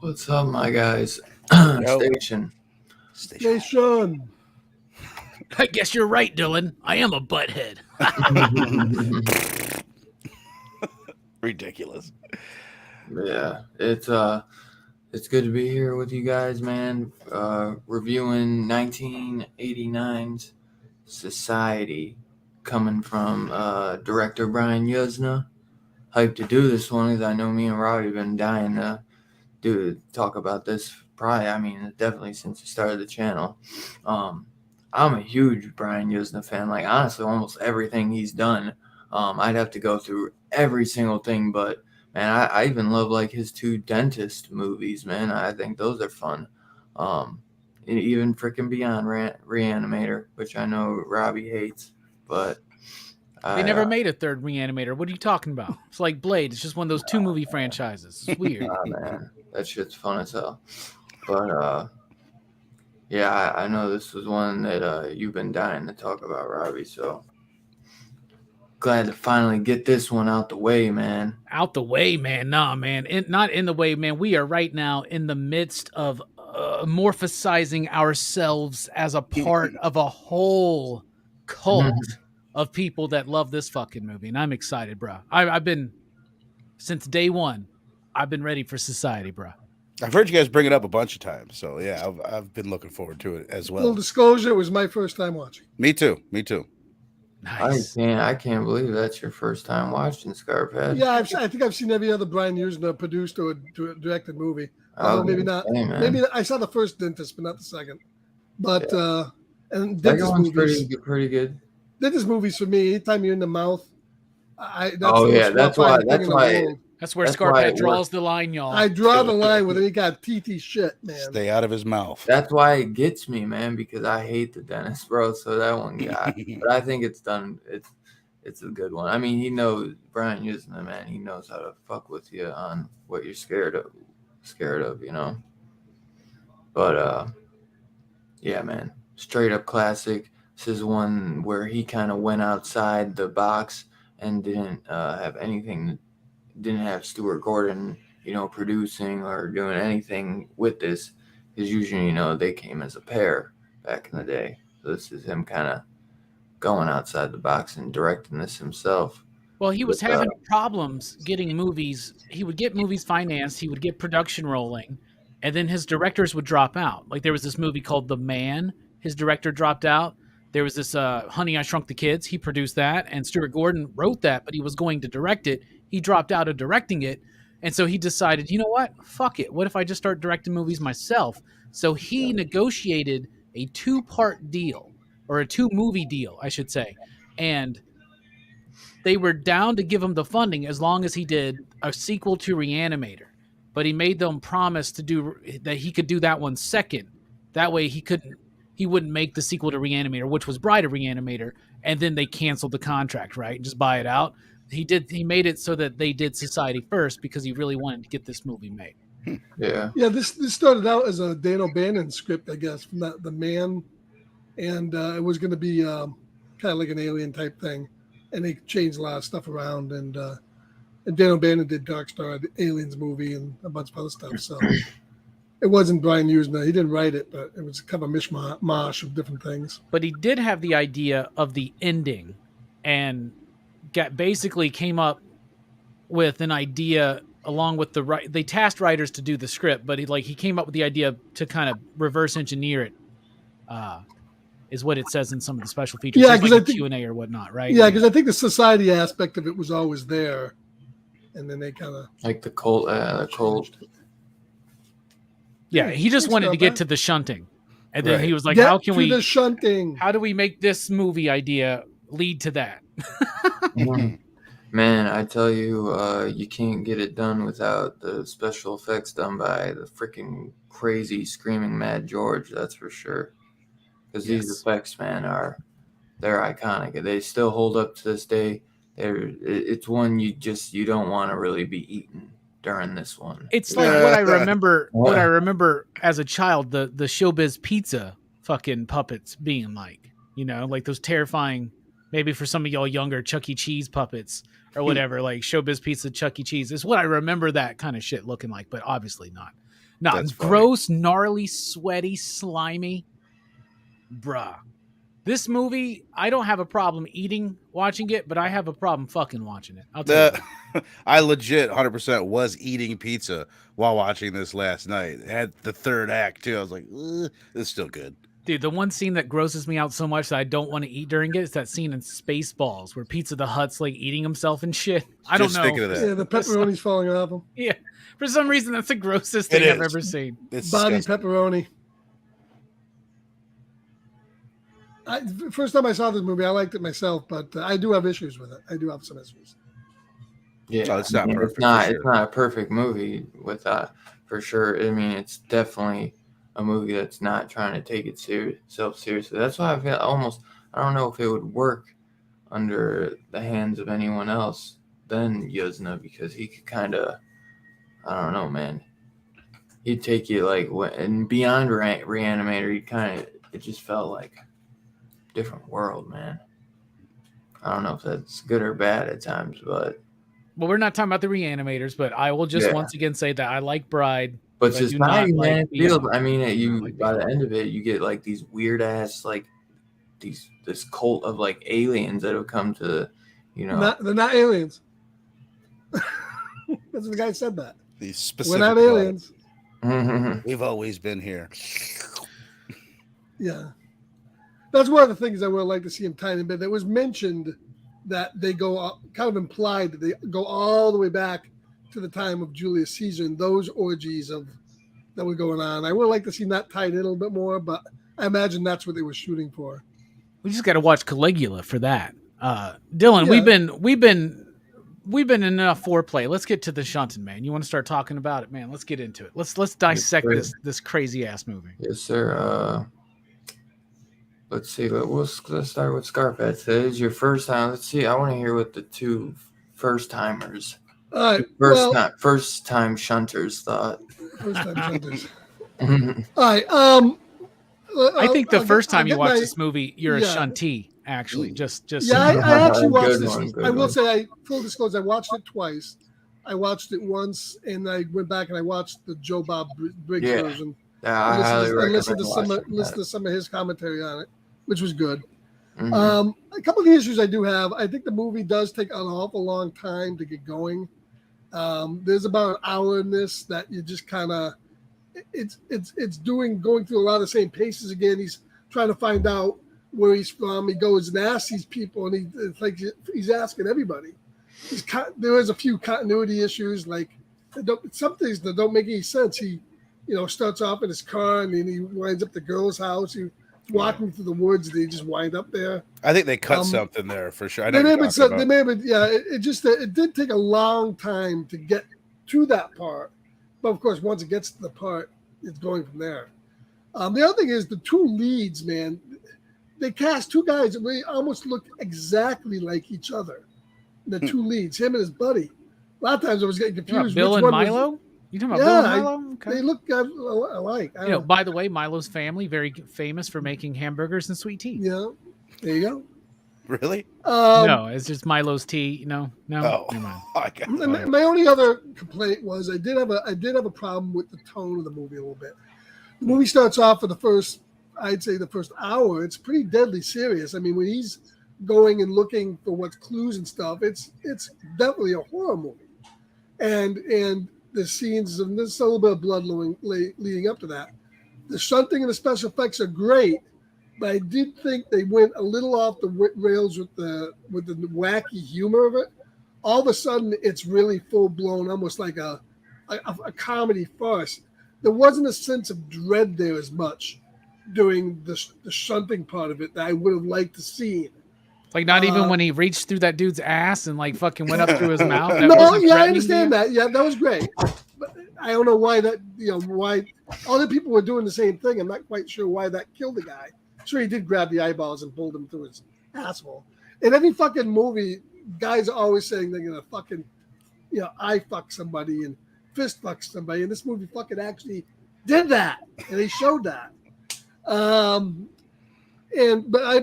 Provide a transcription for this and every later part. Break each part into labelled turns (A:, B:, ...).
A: What's up, my guys? Station.
B: I guess you're right, Dylan. I am a butthead.
C: Ridiculous.
A: Yeah, it's good to be here with you guys, man. Reviewing 1989's Society, coming from director Brian Yuzna. Hyped to do this one because I know me and Robbie have been dying to talk about this. Definitely since the start of the channel. I'm a huge Brian Yuzna fan. Like, honestly, almost everything he's done. I'd have to go through every single thing, but man, I even love like his 2 dentist movies, man. I think those are fun. Even freaking Beyond Reanimator, which I know Robbie hates, but
B: they never made a third Reanimator. What are you talking about? It's like Blade. It's just one of those 2 movie franchises. It's weird.
A: Man, that shit's fun as hell. But yeah, I know this was one that you've been dying to talk about, Robbie. So glad to finally get this one out the way, man.
B: Out the way, man. Nah, man. Not in the way, man. We are right now in the midst of morphosizing ourselves as a part of a whole cult of people that love this fucking movie. And I'm excited, bro. I've been, since day one, I've been ready for Society, bro.
C: I've heard you guys bring it up a bunch of times. So, yeah, I've been looking forward to it as well.
D: Full disclosure, it was my first time watching.
C: Me too.
B: Nice.
A: I can't believe that's your first time watching Scarphead.
D: Yeah, I think I've seen every other Brian Yuzna produced or directed movie. Maybe not. Maybe I saw the first Dentist, but not the second. But and Dentist movies pretty good. Dentist movies for me. Anytime you're in the mouth,
A: that's why.
B: That's where Scarphead draws the line, y'all.
D: I draw the line with it. He got TT shit, man.
C: Stay out of his mouth.
A: That's why it gets me, man, because I hate the dentist, bro. So that one got. But I think it's done. It's a good one. I mean, he knows Brian Yuzna, man. He knows how to fuck with you on what you're scared of, you know. But yeah, man, straight up classic. This is one where he kind of went outside the box and didn't have anything. Didn't have Stuart Gordon, producing or doing anything with this. Because usually, they came as a pair back in the day. So this is him kind of going outside the box and directing this himself.
B: Well, he was having problems getting movies. He would get movies financed. He would get production rolling. And then his directors would drop out. Like there was this movie called The Man. His director dropped out. There was this Honey, I Shrunk the Kids. He produced that. And Stuart Gordon wrote that, but he was going to direct it. He dropped out of directing it. And so he decided, you know what? Fuck it. What if I just start directing movies myself? So he negotiated a 2-part deal, or a 2-movie deal, I should say. And they were down to give him the funding as long as he did a sequel to Reanimator. But he made them promise to do that he could do that one second. That way he wouldn't make the sequel to Reanimator, which was Bride of Reanimator, and then they canceled the contract, right? Just buy it out. He made it so that they did Society first because he really wanted to get this movie made.
A: Yeah.
D: Yeah, this started out as a Dan O'Bannon script, I guess, from the Man, and it was going to be kind of like an Alien type thing, and they changed a lot of stuff around, and Dan O'Bannon did Dark Star, the Aliens movie, and a bunch of other stuff. So it wasn't Brian Yuzna. He didn't write it, but it was kind of a mishmash of different things.
B: But he did have the idea of the ending, and basically came up with an idea along with they tasked writers to do the script, but he came up with the idea to kind of reverse engineer it. Is what it says in some of the special features.
D: Yeah, because
B: like Q&A or whatnot, right?
D: Yeah, because I think the society aspect of it was always there, and then they kind of
A: like the cult.
B: Yeah, he just wanted to get to the shunting, and then he was like,
D: "How can we the shunting?
B: How do we make this movie idea lead to that?"
A: Man, I tell you, you can't get it done without the special effects done by the freaking crazy screaming Mad George. That's for sure. Because these effects, man, they're iconic. They still hold up to this day. It's one you don't want to really be eating during this one.
B: It's like what I remember. What I remember as a child, the Showbiz Pizza fucking puppets being like, like those terrifying. Maybe for some of y'all younger, Chuck E. Cheese puppets or whatever, like Showbiz Pizza, Chuck E. Cheese is what I remember that kind of shit looking like, but obviously not. Not gross, gnarly, sweaty, slimy. Bruh. This movie, I don't have a problem watching it, but I have a problem fucking watching it. I'll tell you.
C: I legit 100% was eating pizza while watching this last night. It had the third act too. I was like, it's still good.
B: Dude, the one scene that grosses me out so much that I don't want to eat during it is that scene in Spaceballs where Pizza the Hutt's like eating himself and shit. I don't know.
C: Thinking of that.
D: Yeah, the pepperoni's falling off him.
B: Yeah. For some reason, that's the grossest thing I've ever seen.
C: It's
D: body
C: disgusting.
D: Pepperoni. First time I saw this movie, I liked it myself, but I do have issues with it. I do have some issues.
A: Yeah,
C: it's not perfect.
A: It's not a perfect movie with for sure. I mean, it's definitely a movie that's not trying to take itself seriously. That's why I feel I don't know if it would work under the hands of anyone else than Yuzna, because he could kind of, I don't know, man. He'd take you and beyond Reanimator, it just felt like a different world, man. I don't know if that's good or bad at times, but.
B: Well, we're not talking about the Reanimators, but I will just once again say that I like Bride.
A: But society, man, I mean, by the end of it, you get like these weird ass, this cult of like aliens that have come to,
D: they're not aliens. That's the guy said that.
C: These specific.
D: We're not aliens.
C: We've always been here.
D: Yeah, that's one of the things I would like to see him tiny bit. It was mentioned that they go kind of implied that they go all the way back to the time of Julius Caesar and those orgies that were going on. I would like to see that tied in a little bit more, but I imagine that's what they were shooting for.
B: We just got to watch Caligula for that. Dylan, we've been in enough foreplay. Let's get to the shunting, man. You want to start talking about it, man? Let's get into it. Let's dissect this crazy ass movie.
A: Yes, sir. Let's see. Let's start with Scarface. This is your first time. Let's see. I want to hear what the two first timers, first time shunters thought.
D: First time shunters. All right.
B: I think the first time you watch this movie, you're a shuntee. Actually, just
D: I actually watched this. I will say, full disclosure, I watched it twice. I watched it once, and I went back and I watched the Joe Bob Briggs version.
A: I highly recommend
D: listen to some of his commentary on it, which was good. Mm-hmm. A couple of the issues I do have. I think the movie does take an awful long time to get going. There's about an hour in this that you just kind of it's going through a lot of the same paces again. He's trying to find out where he's from. He goes and asks these people, and it's like he's asking everybody. There is a few continuity issues, like some things that don't make any sense. He starts off in his car and then he winds up at the girl's house. walking through the woods. They just wind up there.
C: I think they cut something there for sure. I know
D: they may have been, yeah. It did take a long time to get to that part, but of course, once it gets to the part, it's going from there. The other thing is the two leads, man. They cast two guys that really almost look exactly like each other. The two leads, him and his buddy. A lot of times I was getting confused.
B: Bill and Milo? You talking about Bill and Milo?
D: Okay. They look alike.
B: You know, by the way, Milo's family, very famous for making hamburgers and sweet tea.
D: Yeah. There you go.
C: Really?
B: No, it's just Milo's tea. No.
C: Oh,
D: my only other complaint was I did have a problem with the tone of the movie a little bit. The movie starts off for the first hour. It's pretty deadly serious. I mean, when he's going and looking for what's clues and stuff, it's definitely a horror movie, and the scenes and there's a little bit of blood leading up to that. The shunting and the special effects are great, but I did think they went a little off the rails with the wacky humor of it. All of a sudden, it's really full blown, almost like a comedy farce. There wasn't a sense of dread there as much during the shunting part of it that I would have liked to see.
B: Like not even when he reached through that dude's ass and like fucking went up through his mouth.
D: I understand that. Yeah, that was great. But I don't know why why other people were doing the same thing. I'm not quite sure why that killed the guy. Sure, he did grab the eyeballs and pulled him through his asshole. In every fucking movie, guys are always saying they're gonna fucking, eye fuck somebody and fist fuck somebody. And this movie fucking actually did that, and they showed that. But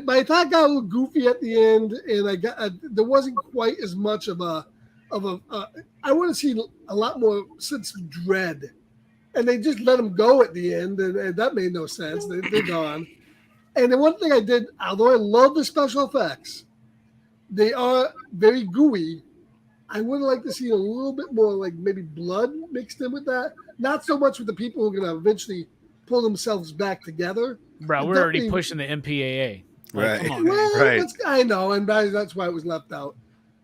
D: I thought it got a little goofy at the end, and there wasn't quite as much of a I want to see a lot more sense of dread, and they just let him go at the end, and that made no sense. They're gone. And the one thing I did, although I love the special effects, they are very gooey. I would like to see a little bit more, like maybe blood mixed in with that. Not so much with the people who are going to eventually pull themselves back together.
B: Bro, we're already pushing the MPAA.
C: Right.
B: Come on, man.
C: Right.
D: I know, and that's why it was left out.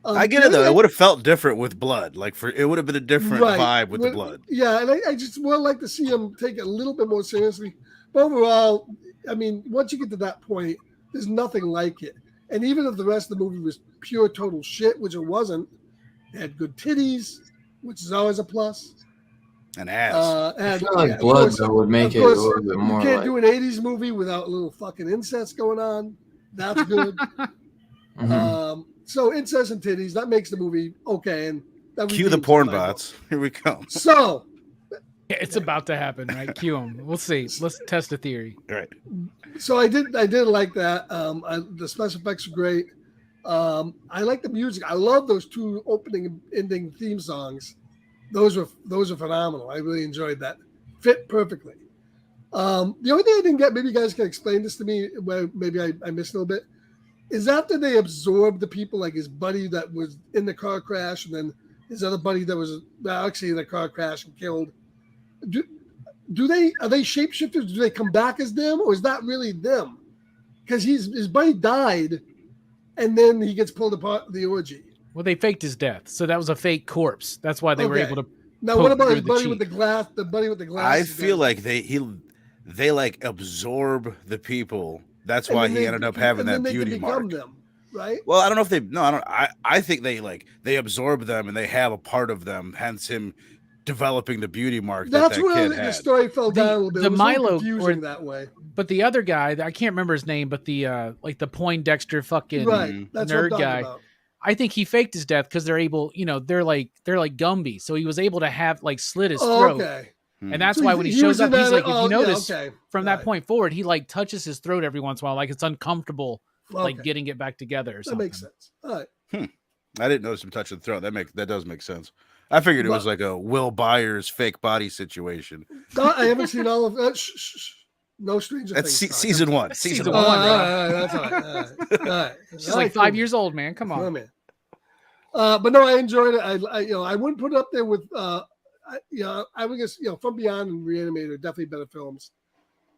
C: I get it though. It would have felt different with blood. It would have been a different vibe with the blood.
D: Yeah, and I just would like to see him take it a little bit more seriously. But overall, I mean, once you get to that point, there's nothing like it. And even if the rest of the movie was pure total shit, which it wasn't, it had good titties, which is always a plus.
C: An ass.
A: I feel like blood though would make it a little bit more.
D: You can't do an 80's movie without a little fucking incest going on. That's good. So incest and titties, that makes the movie okay. And that
C: cue the porn bots. Here we go.
D: So
B: it's about to happen, right? Cue them. We'll see. Let's test a theory.
C: All right.
D: So I did like that. The special effects are great. I like the music. I love those two opening and ending theme songs. Those are phenomenal. I really enjoyed that. Fit perfectly. The only thing I didn't get, maybe you guys can explain this to me, where maybe I missed a little bit, is after they absorbed the people, like his buddy that was in the car crash, and then his other buddy that was actually in the car crash and killed. Are they shapeshifters? Do they come back as them, or is that really them? Because his buddy died, and then he gets pulled apart the orgy.
B: Well, they faked his death, so that was a fake corpse. That's why they were able to.
D: Now, what about his buddy with the glass? The buddy with the glass.
C: I feel like they like absorb the people. That's why he ended up having that beauty mark.
D: Them, right?
C: Well, I don't know if they. No, I don't. I think they absorb them and they have a part of them. Hence him developing the beauty mark.
D: That's where
C: kid had.
D: The story fell down a little bit.
B: The Milo
D: that way.
B: But the other guy, I can't remember his name, but the like the Poindexter fucking nerd guy. About. I think he faked his death because they're able, they're like Gumby, so he was able to have like slit his throat.
D: Okay.
B: And that's why when he shows up, he's like, if you notice, from that point forward, he like touches his throat every once in a while, like it's uncomfortable, like getting it back together or something.
D: That makes sense. All right.
C: I didn't notice him touching the throat. That does make sense. I figured it was like a Will Byers fake body situation.
D: I haven't seen all of that. No Stranger Things.
C: That's season one. Season one.
D: That's all right.
B: She's like 5 years old, man. Come on.
D: Oh, man. But no, I enjoyed it. I wouldn't put it up there with, I would guess, From Beyond and Reanimator are definitely better films.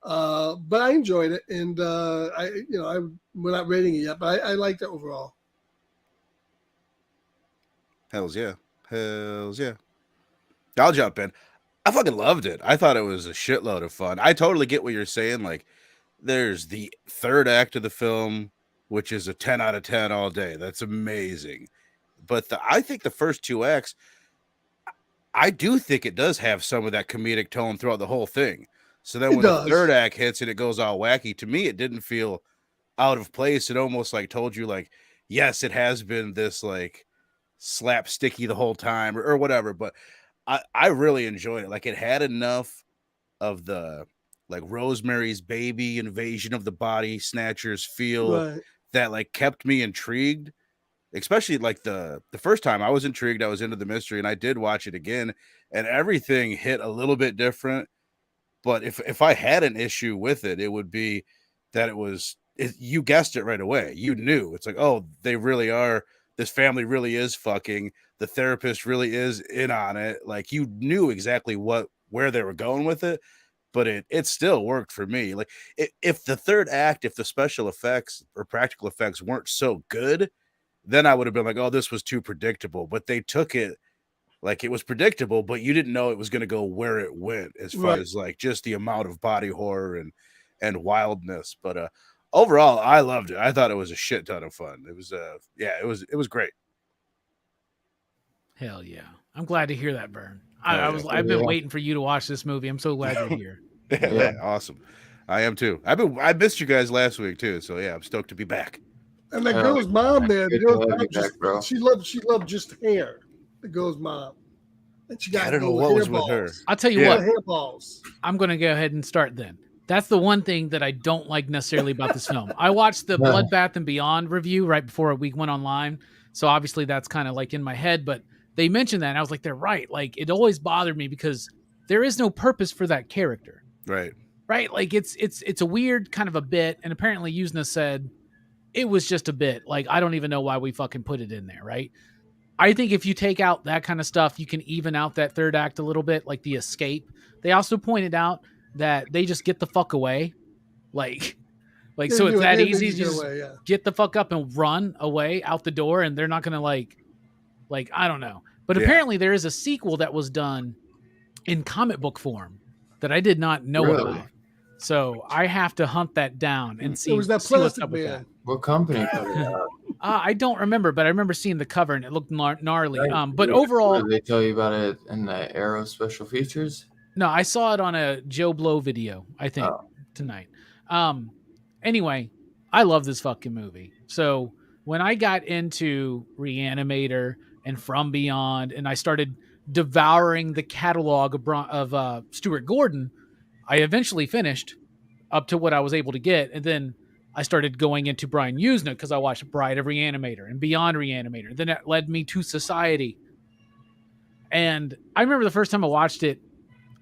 D: But I enjoyed it, and we're not rating it yet, but I liked it overall.
C: Hells yeah. I'll jump in. I fucking loved it. I thought it was a shitload of fun. I totally get what you're saying. Like, There's the third act of the film, which is a 10 out of 10 all day. That's amazing. But I think the first two acts, I do think it does have some of that comedic tone throughout the whole thing. So then when the third act hits and it goes all wacky, to me, it didn't feel out of place. It almost like told you like, yes, it has been this like slapsticky the whole time or whatever. But I really enjoyed it. Like it had enough of the like Rosemary's Baby invasion of the body snatchers feel that like kept me intrigued. Especially like the first time I was intrigued, I was into the mystery, and I did watch it again, and everything hit a little bit different. But if I had an issue with it, it would be that you guessed it right away. You knew it's like, oh, they really are. This family really is fucking. The therapist really is in on it. Like you knew exactly where they were going with it, but it still worked for me. Like if the third act, if the special effects or practical effects weren't so good, then I would have been like, oh, this was too predictable. But they took it like it was predictable, but you didn't know it was going to go where it went as far as like just the amount of body horror and wildness. But overall, I loved it. I thought it was a shit ton of fun. It was it was great.
B: Hell yeah. I'm glad to hear that, Vern. I've been waiting for you to watch this movie. I'm so glad you're here.
C: Yeah, awesome. I am too. I missed you guys last week too, so yeah, I'm stoked to be back.
D: And that girl's mom, man, she loved just hair. The girl's mom, and she got
C: I don't know what was with her.
B: I'll tell you what. Hairballs. I'm going to go ahead and start then. That's the one thing that I don't like necessarily about this film. I watched the Bloodbath and Beyond review right before we went online, so obviously that's kind of like in my head. But they mentioned that, and I was like, they're right. Like it always bothered me because there is no purpose for that character.
C: Right.
B: Like it's a weird kind of a bit, and apparently Yuzna said it was just a bit. Like, I don't even know why we fucking put it in there, right? I think if you take out that kind of stuff, you can even out that third act a little bit, like the escape. They also pointed out that they just get the fuck away. Like so it's that easy to just get the fuck up and run away out the door, and they're not going to like, I don't know. But apparently there is a sequel that was done in comic book form that I did not know about. So I have to hunt that down and see.
D: It was that Plastic Man.
A: What company put it out?
B: I don't remember, but I remember seeing the cover and it looked gnarly. But overall,
A: did they tell you about it in the Arrow special features?
B: No, I saw it on a Joe Blow video, I think, tonight. Anyway, I love this fucking movie. So when I got into Reanimator and From Beyond, and I started devouring the catalog of Stuart Gordon, I eventually finished up to what I was able to get, and then I started going into Brian Yuzna because I watched Bride of Reanimator and Beyond Reanimator. Then that led me to Society. And I remember the first time I watched it,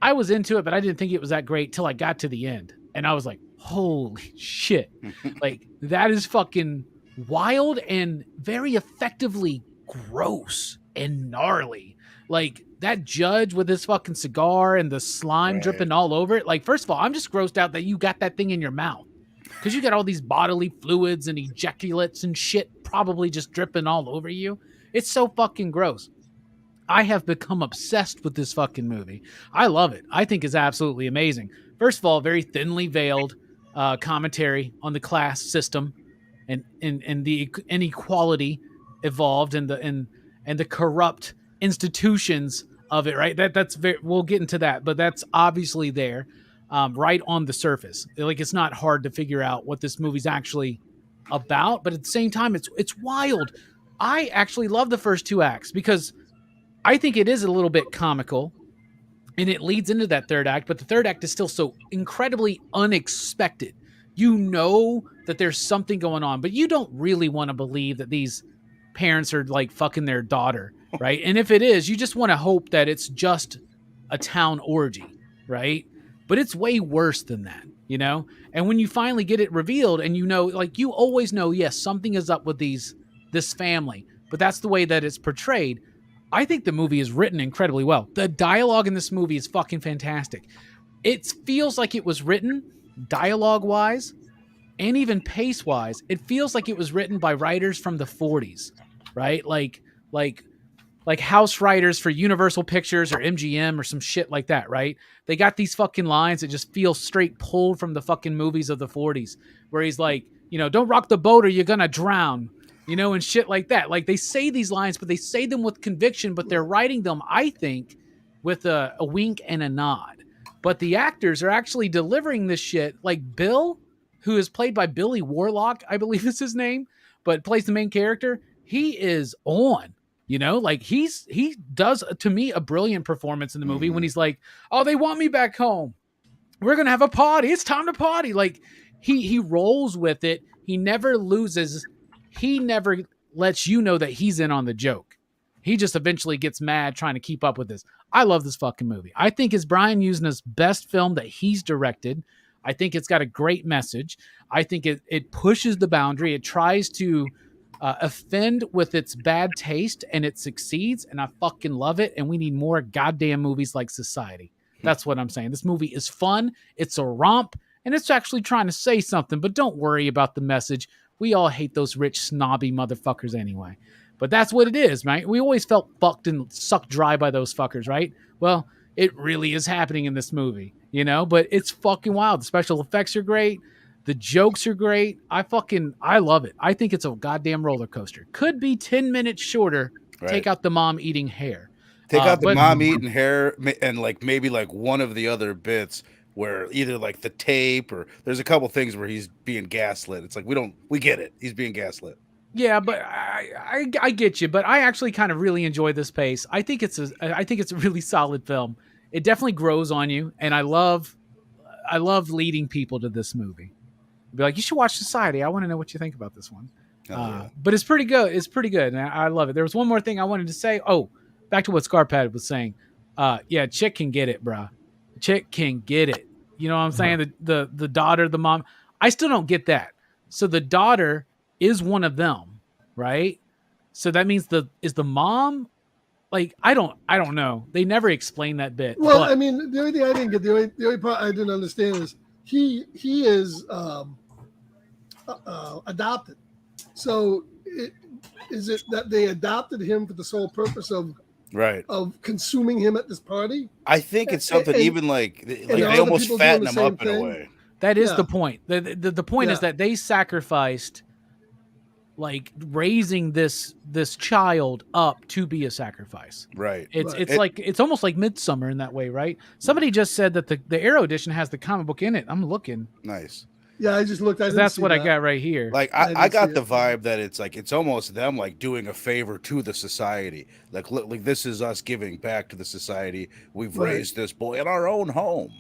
B: I was into it, but I didn't think it was that great till I got to the end. And I was like, holy shit. Like, that is fucking wild and very effectively gross and gnarly. Like, that judge with his fucking cigar and the slime dripping all over it. Like, first of all, I'm just grossed out that you got that thing in your mouth. Because you got all these bodily fluids and ejaculates and shit probably just dripping all over you. It's so fucking gross. I have become obsessed with this fucking movie. I love it. I think it's absolutely amazing. First of all, very thinly veiled commentary on the class system and the inequality evolved and the corrupt institutions of it, right? That's very, we'll get into that, but that's obviously there, right on the surface. Like, it's not hard to figure out what this movie's actually about, but at the same time, it's wild. I actually love the first two acts because I think it is a little bit comical and it leads into that third act, but the third act is still so incredibly unexpected. You know that there's something going on, but you don't really want to believe that these parents are like fucking their daughter, right? And if it is, you just want to hope that it's just a town orgy, right? But it's way worse than that, you know? And when you finally get it revealed and you know, like, you always know, yes, something is up with this family, but that's the way that it's portrayed. I think the movie is written incredibly well. The dialogue in this movie is fucking fantastic. It feels like it was written dialogue-wise and even pace-wise. It feels like it was written by writers from the 40s, right? Like like house writers for Universal Pictures or MGM or some shit like that, right? They got these fucking lines that just feel straight pulled from the fucking movies of the 40s, where he's like, don't rock the boat or you're gonna drown, and shit like that. Like, they say these lines, but they say them with conviction, but they're writing them, I think, with a wink and a nod. But the actors are actually delivering this shit. Like Bill, who is played by Billy Warlock, I believe is his name, but plays the main character. He is on. Like he does, to me, a brilliant performance in the movie when he's like, "Oh, they want me back home. We're gonna have a party. It's time to party." Like he rolls with it. He never loses. He never lets you know that he's in on the joke. He just eventually gets mad trying to keep up with this. I love this fucking movie. I think it's Brian Yuzna's best film that he's directed. I think it's got a great message. I think it pushes the boundary. It tries to offend with its bad taste, and it succeeds, and I fucking love it, and we need more goddamn movies like Society. That's what I'm saying. This movie is fun, it's a romp, and it's actually trying to say something, but don't worry about the message. We all hate those rich, snobby motherfuckers anyway. But that's what it is, right? We always felt fucked and sucked dry by those fuckers, right? Well, it really is happening in this movie, but it's fucking wild. The special effects are great. The jokes are great. I love it. I think it's a goddamn roller coaster. Could be 10 minutes shorter. Right. Take out the mom eating hair.
C: Take out the mom eating hair and maybe one of the other bits where either like the tape or there's a couple things where he's being gaslit. It's like, we get it. He's being gaslit.
B: Yeah, but I get you. But I actually kind of really enjoy this pace. I think it's a really solid film. It definitely grows on you, and I love leading people to this movie. Be like, you should watch Society. I want to know what you think about this one. Yeah. But it's pretty good. It's pretty good, and I love it. There was one more thing I wanted to say. Oh, back to what Scarpad was saying. Yeah, chick can get it, bruh. Chick can get it. You know what I'm saying? The daughter, the mom. I still don't get that. So the daughter is one of them, right? So that means is the mom, like, I don't know. They never explain that bit.
D: Well, I mean, the only thing I didn't get, the only part I didn't understand is he is adopted. So is it that they adopted him for the sole purpose of consuming him at this party?
C: I think it's something even like they almost fatten him up in a way.
B: That is the point. The point is that they sacrificed, like, raising this child up to be a sacrifice.
C: Right.
B: It's almost like Midsummer in that way, right? Somebody just said that the Arrow edition has the comic book in it. I'm looking.
C: Nice.
D: Yeah, I just looked.
B: That's what I got right here.
C: Like I got the vibe that it's almost them like doing a favor to the society. Like this is us giving back to the society. We've raised this boy in our own home.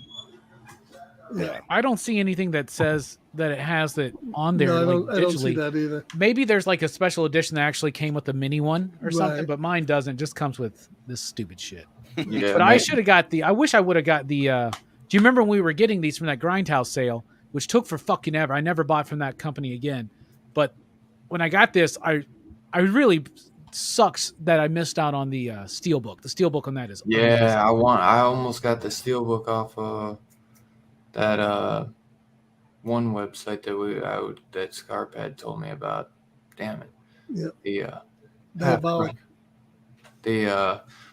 B: Yeah, I don't see anything that says that it has it on there.
D: No, I don't see that either.
B: Maybe there's like a special edition that actually came with a mini one or something, but mine doesn't. It just comes with this stupid shit. Yeah, but I should have got I wish I would have got the. Do you remember when we were getting these from that Grindhouse sale, which took for fucking ever? I never bought from that company again. But when I got this, I really sucks that I missed out on the Steelbook. The Steelbook on that is amazing.
A: I almost got the Steelbook off that one website that Scarpad told me about. Damn it.
D: Yeah.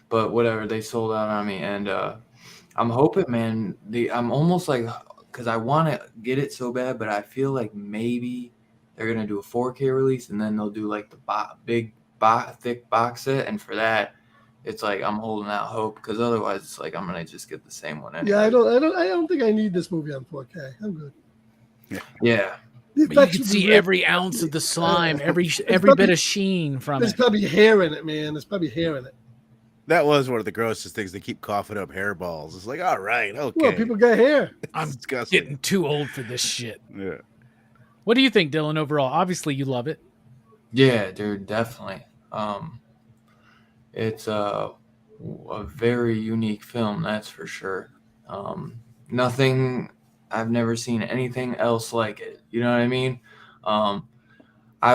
A: But whatever, they sold out on me, and I'm hoping, man. I'm almost like, because I want to get it so bad, but I feel like maybe they're gonna do a 4K release, and then they'll do like the big thick box set, and for that, it's like I'm holding out hope, because otherwise it's like I'm gonna just get the same one anyway.
D: Yeah, I don't think I need this movie on 4K. I'm good.
A: Yeah.
B: But you can see every ounce of the slime, every bit of sheen from
D: it. There's probably hair in it, man. There's probably hair in it.
C: That was one of the grossest things. They keep coughing up hairballs. It's like, all right, okay.
D: Well, people got hair.
B: I'm getting too old for this shit.
C: Yeah.
B: What do you think, Dylan, overall? Obviously, you love it.
A: Yeah, dude, definitely. It's a very unique film, that's for sure. I've never seen anything else like it. You know what I mean? I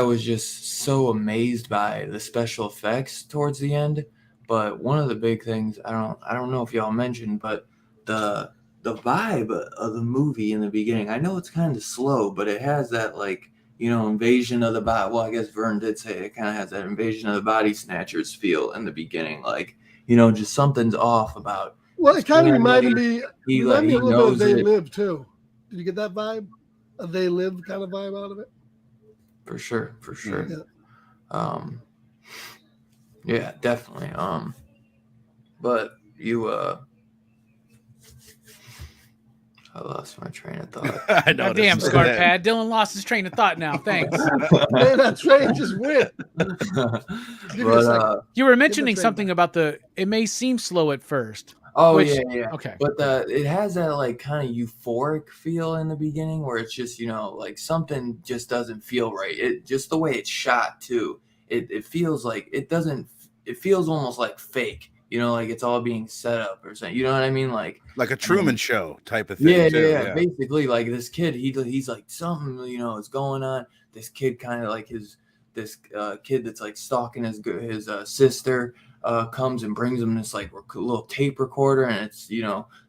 A: was just so amazed by the special effects towards the end. But one of the big things, I don't know if y'all mentioned, but the vibe of the movie in the beginning, I know it's kind of slow, but it has that, like, invasion of the body. Well, I guess Vern did say it kind of has that invasion of the body snatchers feel in the beginning. Like, just something's off about.
D: Well, it kind of reminded me a little bit of They Live too. Did you get that vibe? A They Live kind of vibe out of it?
A: For sure. Yeah, definitely. But you I lost my train of thought.
C: I know.
B: Damn, Scarpad. Dylan lost his train of thought now. Thanks.
D: Man, that train just went.
B: You were mentioning something about it may seem slow at first.
A: Oh, yeah.
B: Okay.
A: But it has that like kind of euphoric feel in the beginning where it's just, like something just doesn't feel right. It just the way it's shot too. It feels like it feels almost like fake. Like it's all being set up or something. You know what I mean? Like
C: a Truman Show type of thing.
A: Yeah. Basically, like this kid, he's like something, is going on. This kid kind of like this kid that's like stalking his sister comes and brings him this like little tape recorder, and it's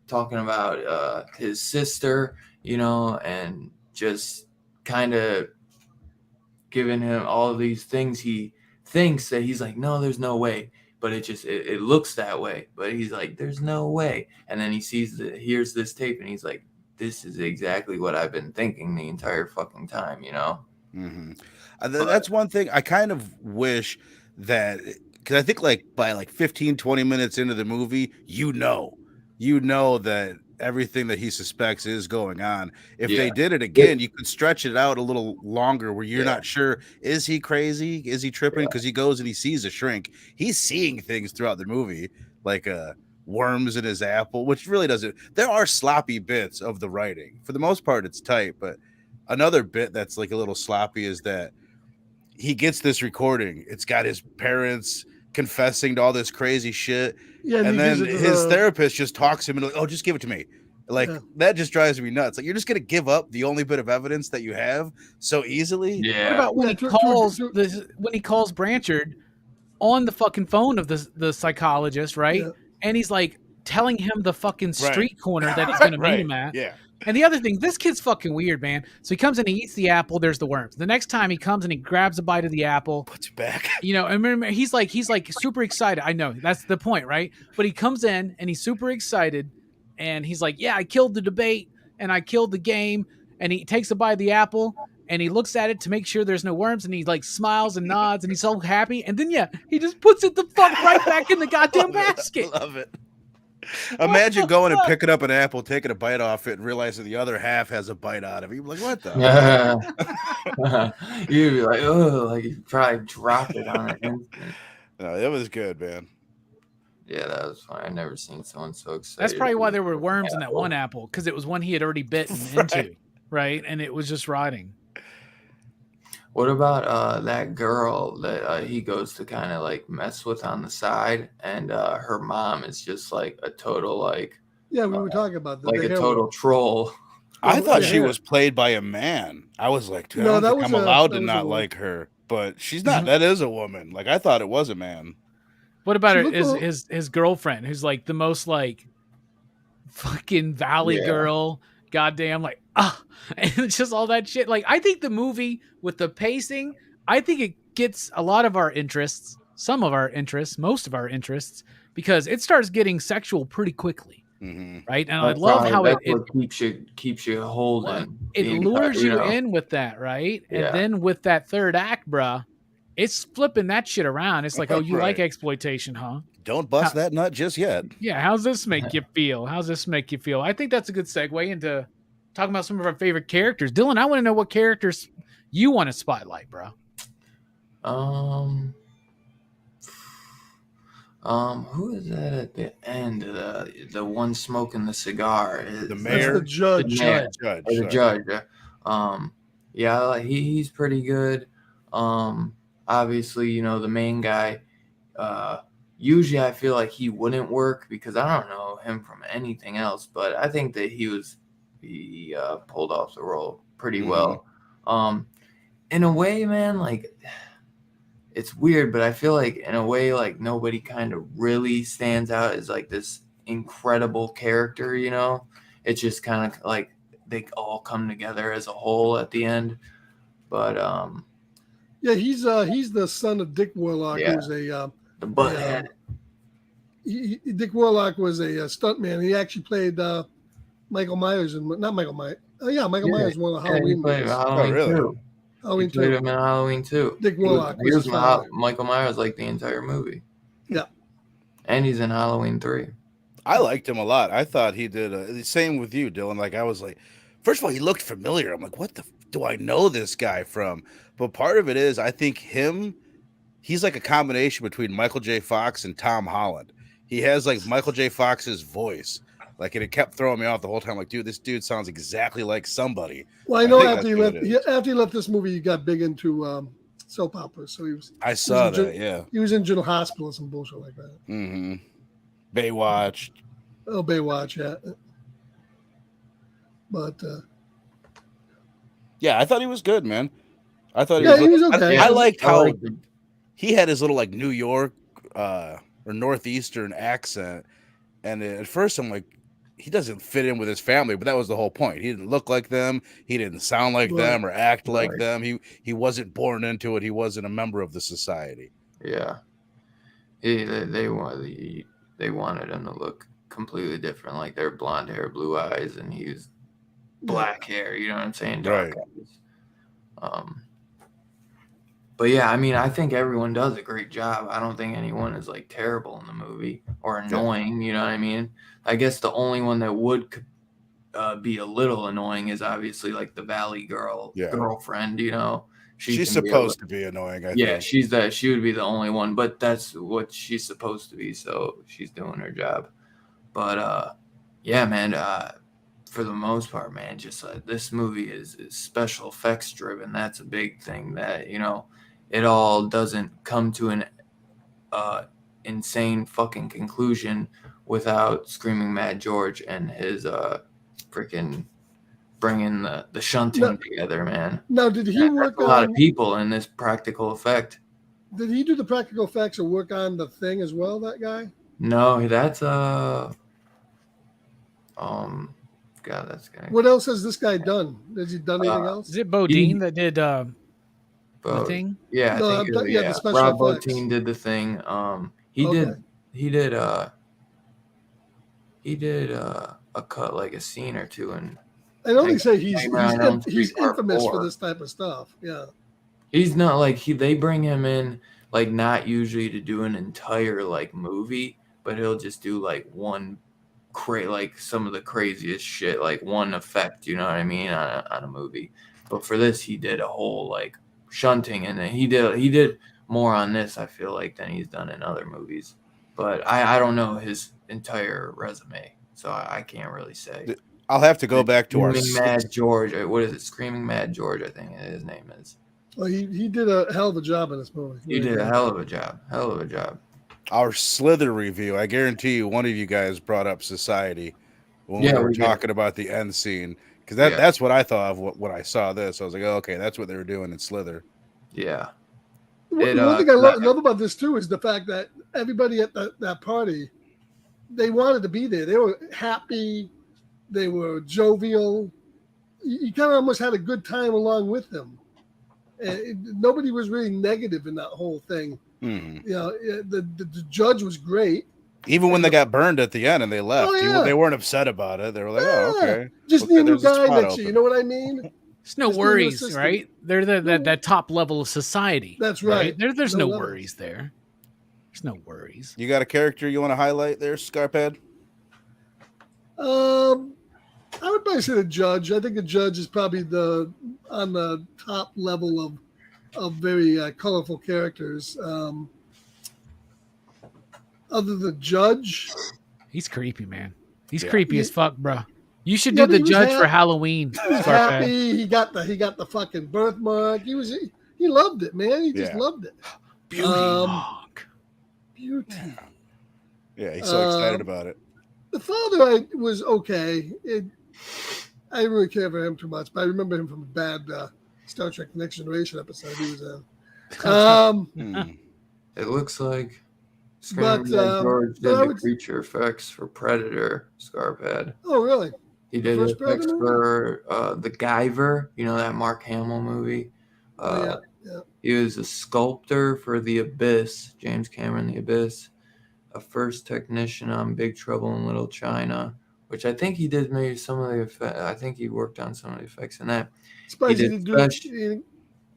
A: talking about his sister, and just kind of giving him all of these things. He thinks that he's like, no, there's no way. But it looks that way. But he's like, there's no way. And then he hears this tape, and he's like, this is exactly what I've been thinking the entire fucking time,
C: Mm-hmm. That's one thing I kind of wish that, because I think like by like 15, 20 minutes into the movie, that everything that he suspects is going on. If they did it again, you could stretch it out a little longer where you're not sure, is he crazy? Is he tripping? Because he goes and he sees a shrink. He's seeing things throughout the movie, like worms in his apple, which really doesn't. There are sloppy bits of the writing. For the most part, it's tight. But another bit that's like a little sloppy is that he gets this recording. It's got his parents confessing to all this crazy shit. Yeah, and then his therapist just talks to him and like, oh, just give it to me. Like that just drives me nuts. Like you're just gonna give up the only bit of evidence that you have so easily.
B: Yeah. What about when he calls Branchard on the fucking phone of the psychologist, right? Yeah. And he's like telling him the fucking street corner that he's gonna meet him at.
C: Yeah.
B: And the other thing, this kid's fucking weird, man. So he comes and he eats the apple. There's the worms. The next time he comes and he grabs a bite of the apple,
C: puts it back.
B: And remember, he's like super excited. I know that's the point, right? But he comes in and he's super excited, and he's like, "Yeah, I killed the debate and I killed the game." And he takes a bite of the apple and he looks at it to make sure there's no worms, and he like smiles and nods and he's so happy. And then he just puts it the fuck right back in the goddamn basket.
C: Love it. Imagine going and picking up an apple, taking a bite off it, and realizing the other half has a bite out of it. You're like, what the?
A: You'd be like, oh, like you probably dropped it on it.
C: No, it was good, man.
A: Yeah, that was fun. I've never seen someone so excited.
B: That's probably why there were worms in that one apple, because it was one he had already bitten into, right? And it was just rotting.
A: What about that girl that he goes to kind of like mess with on the side, and her mom is just like a total like
D: we were talking about
A: like a total troll.
C: I thought she was played by a man. I was like, dude, I don't think I'm allowed to not like her, but she's not. That is a woman. Like I thought it was a man.
B: What about his girlfriend, who's like the most like fucking valley girl? Goddamn, like and it's just all that shit. Like I think the movie with the pacing, I think it gets a lot of our interests, some of our interests, most of our interests, because it starts getting sexual pretty quickly, right? And I love how it
A: keeps you holding.
B: It lures you in with that, right? And then with that third act, bruh, it's flipping that shit around. It's like, oh, you like exploitation, huh?
C: Don't bust that nut just yet.
B: Yeah, how's this make you feel? I think that's a good segue into talking about some of our favorite characters. Dylan, I want to know what characters you want to spotlight, bro.
A: Who is that at the end? The one smoking the cigar.
C: The mayor,
D: the judge.
A: The judge. Yeah, he's pretty good. Obviously, the main guy. Usually I feel like he wouldn't work because I don't know him from anything else, but I think that he pulled off the role pretty well. In a way, man, like it's weird, but I feel like in a way, like nobody kind of really stands out as like this incredible character, It's just kind of like they all come together as a whole at the end. But
D: yeah, he's the son of Dick Warlock,
A: yeah,
D: who was a
A: the butthead.
D: Dick Warlock was a stuntman. He actually played Michael Myers and not Michael Myers. Oh yeah, Michael Myers in one of the Halloween
A: he played
D: movies.
A: Halloween
C: really?
A: too.
D: Halloween
A: he played
D: 2.
A: him in Halloween too.
D: Dick Warlock
A: He was
D: his father.
A: Michael Myers like the entire movie.
D: Yeah,
A: and he's in Halloween 3.
C: I liked him a lot. I thought he did the same with you, Dylan. Like I was like, first of all, he looked familiar. I'm like, what the do I know this guy from? But part of it is I think he's like a combination between Michael J. Fox and Tom Holland. He has like Michael J. Fox's voice. Like, and it kept throwing me off the whole time. Like, dude, this dude sounds exactly like somebody.
D: well, I know after he left this movie, he got big into soap operas. So
C: I saw that. Yeah,
D: he was in General Hospital or some bullshit like that.
C: Mm-hmm. Baywatch.
D: Oh, Baywatch, yeah. But
C: yeah, I thought he was good, man. I thought
D: he was okay.
C: I liked how he had his little like New York or Northeastern accent, and at first I'm like, he doesn't fit in with his family, but that was the whole point. He didn't look like them, he didn't sound like them or act like them. He wasn't born into it. He wasn't a member of the society.
A: Yeah, they wanted him to look completely different, like their blonde hair, blue eyes, and he was black hair. You know what I'm saying? Dark eyes. But yeah, I mean, I think everyone does a great job. I don't think anyone is like terrible in the movie or annoying. You know what I mean? I guess the only one that would be a little annoying is obviously like the Valley girlfriend. You know,
C: she's supposed to be annoying. I think.
A: She would be the only one, but that's what she's supposed to be. So she's doing her job. But yeah, man. For the most part, man, just this movie is special effects driven. That's a big thing that, you know, it all doesn't come to an insane fucking conclusion without Screaming Mad George and his freaking bringing the shunting together, man.
D: Now, did he work on
A: a lot of people in this practical effect?
D: Did he do the practical effects or work on the Thing as well, that guy?
A: No, that's God, that's gonna.
D: What else has this guy done? Has he done anything else?
B: Is it Bodine that did the Thing?
A: Yeah, I think
D: the special
A: Rob
D: effects.
A: Bottin did the Thing. He did a cut, like a scene or two, and
D: I only say he's infamous for this type of stuff. Yeah,
A: he's not like they bring him in like not usually to do an entire like movie, but he'll just do like one. Like some of the craziest shit, like one effect, you know what I mean, on a movie. But for this, he did a whole like shunting, and then he did more on this, I feel like, than he's done in other movies. But I don't know his entire resume, so I can't really say.
C: I'll have to go back to our
A: Screaming Mad George. What is it? Screaming Mad George, I think his name is.
D: Well, he did a hell of a job in this movie.
A: He did a hell of a job.
C: Our Slither review, I guarantee you one of you guys brought up Society when we were talking about the end scene, because that's what I thought of when I saw this. I was like, oh, okay, that's what they were doing in Slither.
A: Yeah.
D: One thing I love about this too is the fact that everybody at that party, they wanted to be there. They were happy. They were jovial. You kind of almost had a good time along with them. Nobody was really negative in that whole thing.
C: Mm-hmm.
D: You know, the judge was great.
C: Even when they got burned at the end and they left, they weren't upset about it. They were like, "Oh, okay."
D: Just need a new guy next to you. You know what I mean?
B: There's no worries, right? They're that top level of society.
D: That's right.
B: There's no worries there. There's no worries.
C: You got a character you want to highlight there, Scarphead?
D: I would probably say the judge. I think the judge is probably on the top level of very colorful characters. Other than the judge,
B: he's creepy, man. He's creepy as fuck, bro. You should do the judge for Halloween.
D: He was happy. He got the fucking birthmark. He loved it, man. He just loved it.
B: Beauty mark.
D: Beauty.
C: Yeah, he's so excited about it.
D: The father was okay. I didn't really care for him too much, but I remember him from a bad Star Trek Next Generation episode he was in.
A: It looks like Screaming Mad George did the creature effects for Predator. Scarphead.
D: Oh, really?
A: He did effects for the Guyver. You know that Mark Hamill movie He was a sculptor for The Abyss, James Cameron, The Abyss, a first technician on Big Trouble in Little China, which I think he did maybe some of the effects. I think he worked on some of the effects in that.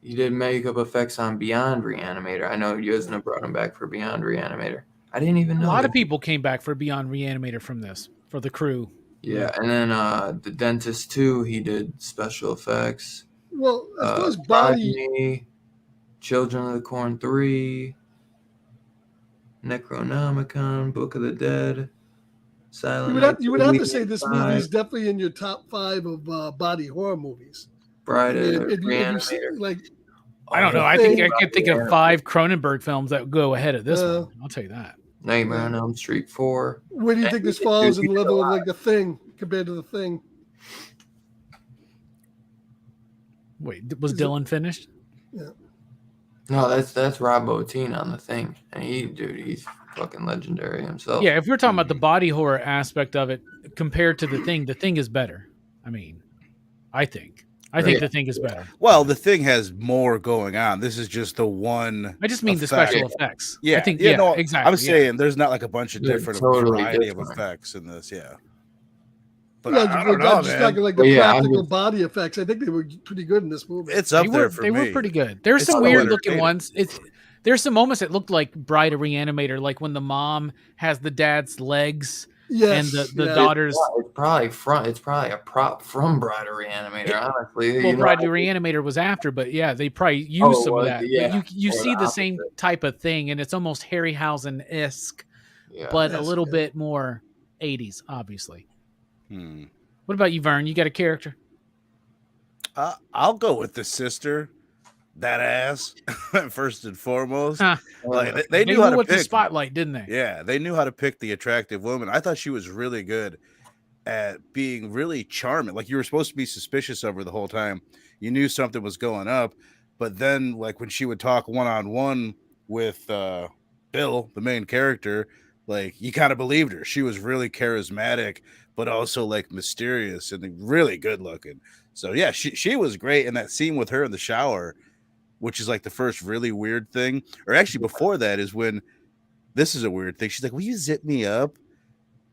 A: He did makeup effects on Beyond Reanimator. I know Yuzna brought him back for Beyond Reanimator. I didn't even know.
B: A lot of people came back for Beyond Reanimator from this, for the crew.
A: Yeah, and then The Dentist 2, he did special effects.
D: Well, as far as body...
A: Children of the Corn 3, Necronomicon, Book of the Dead, Silent
D: You would have to say this movie is definitely in your top 5 of body horror movies.
A: Bride
D: of
A: Reanimator.
B: I don't know. I can think of 5 Cronenberg films that go ahead of this one. I'll tell you that.
A: Nightmare on Elm Street 4.
D: Where do you think this falls in the level of like The Thing compared to The Thing?
B: Wait, was Dylan finished?
D: Yeah.
A: No, that's Rob Bottin on The Thing, and he's fucking legendary himself.
B: Yeah, if we're talking about the body horror aspect of it compared to The Thing is better. I mean, I think The Thing is better.
C: Well, The Thing has more going on. This is just the one.
B: I just mean the special effects.
C: Yeah,
B: I think,
C: no,
B: exactly.
C: I'm saying there's not like a bunch of different variety of effects in this. Yeah. But I don't know,
D: just talking like the practical body effects. I think they were pretty good in this movie.
C: It's up there for me.
B: They were pretty good. There's some weird looking ones. There's some moments that looked like Bride of Reanimator, like when the mom has the dad's legs and the daughter's.
A: It's probably a prop from Bride of Reanimator. Honestly,
B: well, Bride of Reanimator was after, but yeah, they probably used some of that. Yeah, but you see the same type of thing, and it's almost Harryhausen-esque, but a little bit more 80s, obviously. What about you, Vern? You got a character?
C: I'll go with the sister. That ass, first and foremost. Like they knew how to pick
B: the spotlight, didn't they?
C: Yeah, they knew how to pick the attractive woman. I thought she was really good at being really charming. Like you were supposed to be suspicious of her the whole time. You knew something was going up, but then like when she would talk one-on-one with Bill, the main character, like you kind of believed her. She was really charismatic, but also like mysterious and really good looking. So yeah, she was great. And that scene with her in the shower, which is like the first really weird thing, or actually before that is when this is a weird thing. She's like, "Will you zip me up?"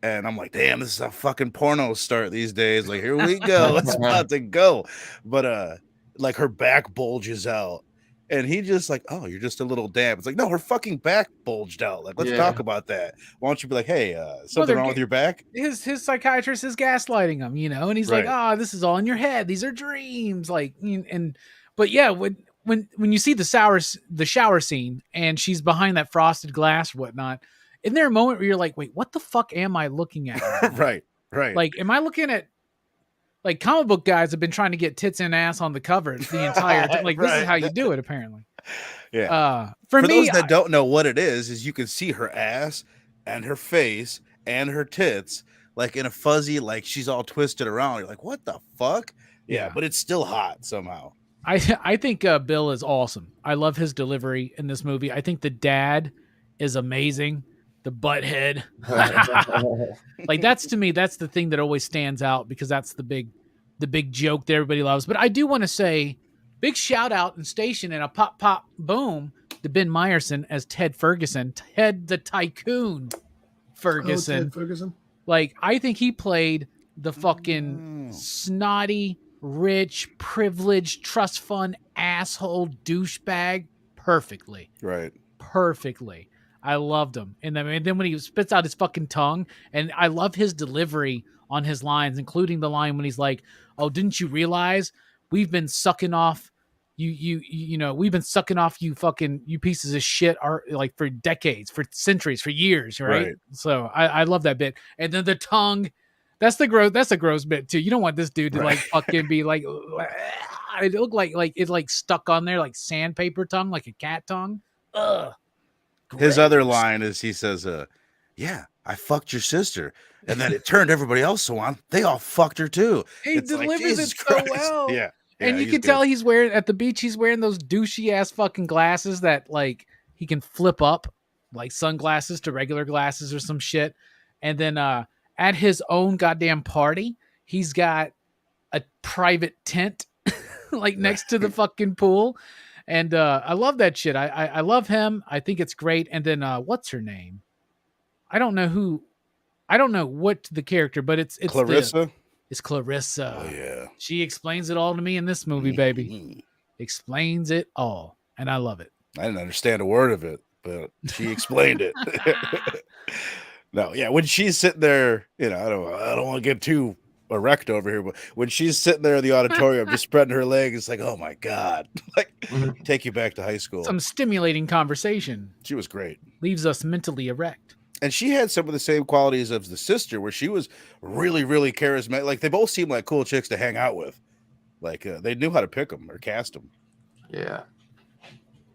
C: And I'm like, "Damn, this is a fucking porno start these days." Like, here we go, it's about to go. But like her back bulges out, and he just like, "Oh, you're just a little damp." It's like, no, her fucking back bulged out. Like, let's talk about that. Why don't you be like, "Hey, something wrong with your back?"
B: His psychiatrist is gaslighting him, and he's like, "Ah, this is all in your head. These are dreams." Like, but yeah, when you see the shower scene and she's behind that frosted glass or whatnot, isn't there a moment where you're like, wait, what the fuck am I looking at?
C: Right.
B: Like, am I looking at, like, comic book guys have been trying to get tits and ass on the covers the entire time. Like, this is how you do it, apparently.
C: Yeah.
B: For
C: me, those that don't know what it is you can see her ass and her face and her tits, like in a fuzzy, like she's all twisted around. You're like, what the fuck? Yeah. But it's still hot somehow.
B: I think Bill is awesome. I love his delivery in this movie. I think the dad is amazing. The butthead. Like that's the thing that always stands out because that's the big joke that everybody loves. But I do want to say big shout out and station and a pop pop boom to Ben Meyerson as Ted Ferguson, Ted the Tycoon Ferguson.
D: Ted Ferguson.
B: Like I think he played the fucking snotty, rich, privileged, trust fund asshole douchebag perfectly.
C: Right.
B: Perfectly. I loved him. And then when he spits out his fucking tongue, and I love his delivery on his lines, including the line when he's like, "Oh, didn't you realize we've been sucking off we've been sucking off you pieces of shit like for decades, for centuries, for years, right?" So I love that bit. And then the tongue, that's a gross bit too. You don't want this dude to like fucking be like it looked like it like stuck on there like sandpaper tongue, like a cat tongue. Ugh.
C: His other line is he says, "Yeah, I fucked your sister, and then it turned everybody else on. They all fucked her too."
B: He delivers it so well.
C: Yeah,
B: and you can tell he's wearing at the beach. He's wearing those douchey ass fucking glasses that like he can flip up, like sunglasses to regular glasses or some shit. And then at his own goddamn party, he's got a private tent like next to the fucking pool. And I love that shit. I love him. I think it's great. And then what's her name? I don't know what the character, but it's
C: Clarissa.
B: It's Clarissa.
C: Oh yeah.
B: She explains it all to me in this movie, baby. Explains it all, and I love it.
C: I didn't understand a word of it, but she explained it. No, yeah, when she's sitting there, I don't want to get too erect over here, but when she's sitting there in the auditorium just spreading her legs, it's like, oh my God. Like take you back to high school.
B: Some stimulating conversation.
C: She was great.
B: Leaves us mentally erect.
C: And she had some of the same qualities of the sister, where she was really, really charismatic. Like they both seemed like cool chicks to hang out with. Like they knew how to pick them or cast them.
A: Yeah.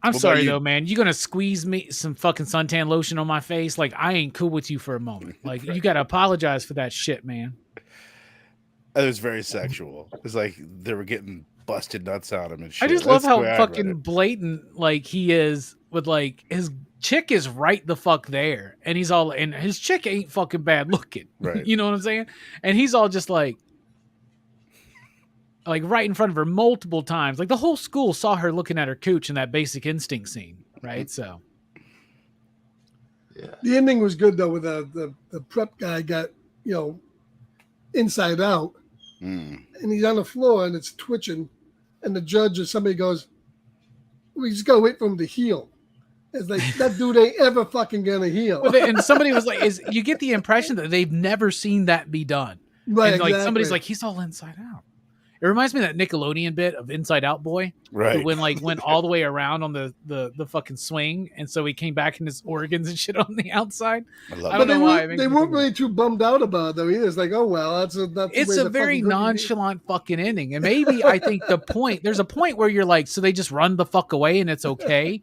B: I'm sorry though, man. You gonna squeeze me some fucking suntan lotion on my face? Like I ain't cool with you for a moment. Like you gotta apologize for that shit, man.
C: It was very sexual. It was like they were getting busted nuts on him and shit.
B: I just love how fucking blatant like he is with like his chick is right the fuck there, and he's all, and his chick ain't fucking bad looking,
C: right?
B: You know what I'm saying? And he's all just like right in front of her multiple times. Like the whole school saw her looking at her cooch in that Basic Instinct scene, right? So,
A: yeah,
D: the ending was good though. With the prep guy got inside out, and he's on the floor and it's twitching, and the judge or somebody goes, "We just gotta wait for him to heal." It's like that dude ain't ever fucking gonna heal.
B: And somebody was like, you get the impression that they've never seen that be done.
D: Right.
B: And like
D: exactly.
B: somebody's like, he's all inside out. It reminds me of that Nickelodeon bit of Inside Out Boy.
C: Right.
B: When went all the way around on the fucking swing, and so he came back in his organs and shit on the outside.
C: I
B: don't know why.
D: They weren't really too bummed out about it though either. It's like, oh well, that's
B: it's a very nonchalant fucking ending. And maybe I think there's a point where you're like, so they just run the fuck away and it's okay.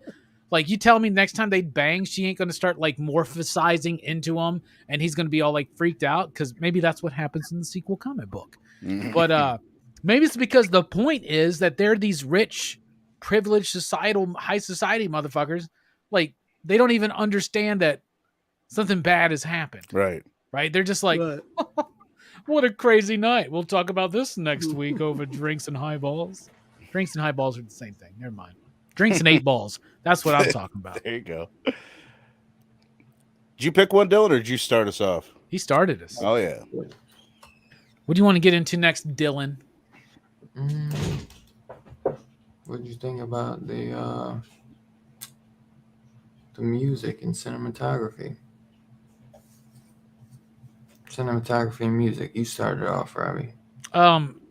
B: Like, you tell me next time they bang, she ain't going to start, like, morphosizing into him, and he's going to be all, like, freaked out, because maybe that's what happens in the sequel comic book. But maybe it's because the point is that they're these rich, privileged, high society motherfuckers. Like, they don't even understand that something bad has happened.
C: Right.
B: They're just like, what a crazy night. We'll talk about this next week over drinks and highballs. Drinks and highballs are the same thing. Never mind. Drinks and 8 balls. That's what I'm talking about.
C: There you go. Did you pick one, Dylan, or did you start us off?
B: He started us.
C: Oh, yeah.
B: What do you want to get into next, Dylan?
A: What did you think about the music and cinematography? Cinematography and music. You started off, Robbie.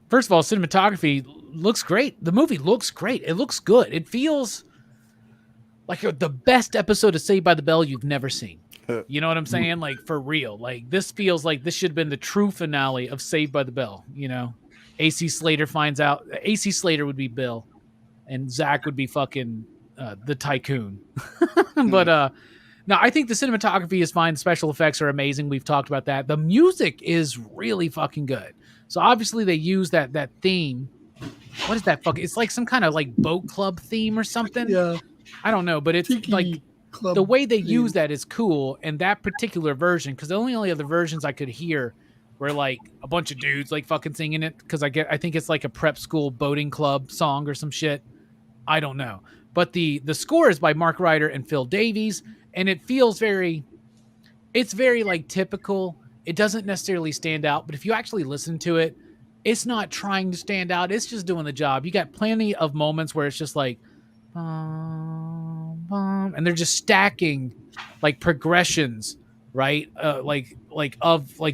B: First of all, cinematography looks great. The movie looks great. It looks good. It feels like the best episode of Saved by the Bell you've never seen. You know what I'm saying? Like, for real. Like, this feels like this should have been the true finale of Saved by the Bell. AC Slater finds out. AC Slater would be Bill, and Zach would be fucking the tycoon. But no, I think the cinematography is fine. The special effects are amazing. We've talked about that. The music is really fucking good. So obviously they use that theme. What is that fucking? It's like some kind of like boat club theme or something.
D: Yeah.
B: I don't know, but it's
D: Tiki
B: like the way they use that is cool. And that particular version, because the only other versions I could hear were like a bunch of dudes like fucking singing it. Because I think it's like a prep school boating club song or some shit. I don't know. But the score is by Mark Ryder and Phil Davies, and it feels very like typical. It doesn't necessarily stand out, but if you actually listen to it, it's not trying to stand out. It's just doing the job. You got plenty of moments where it's just like, and they're just stacking like progressions, right? Like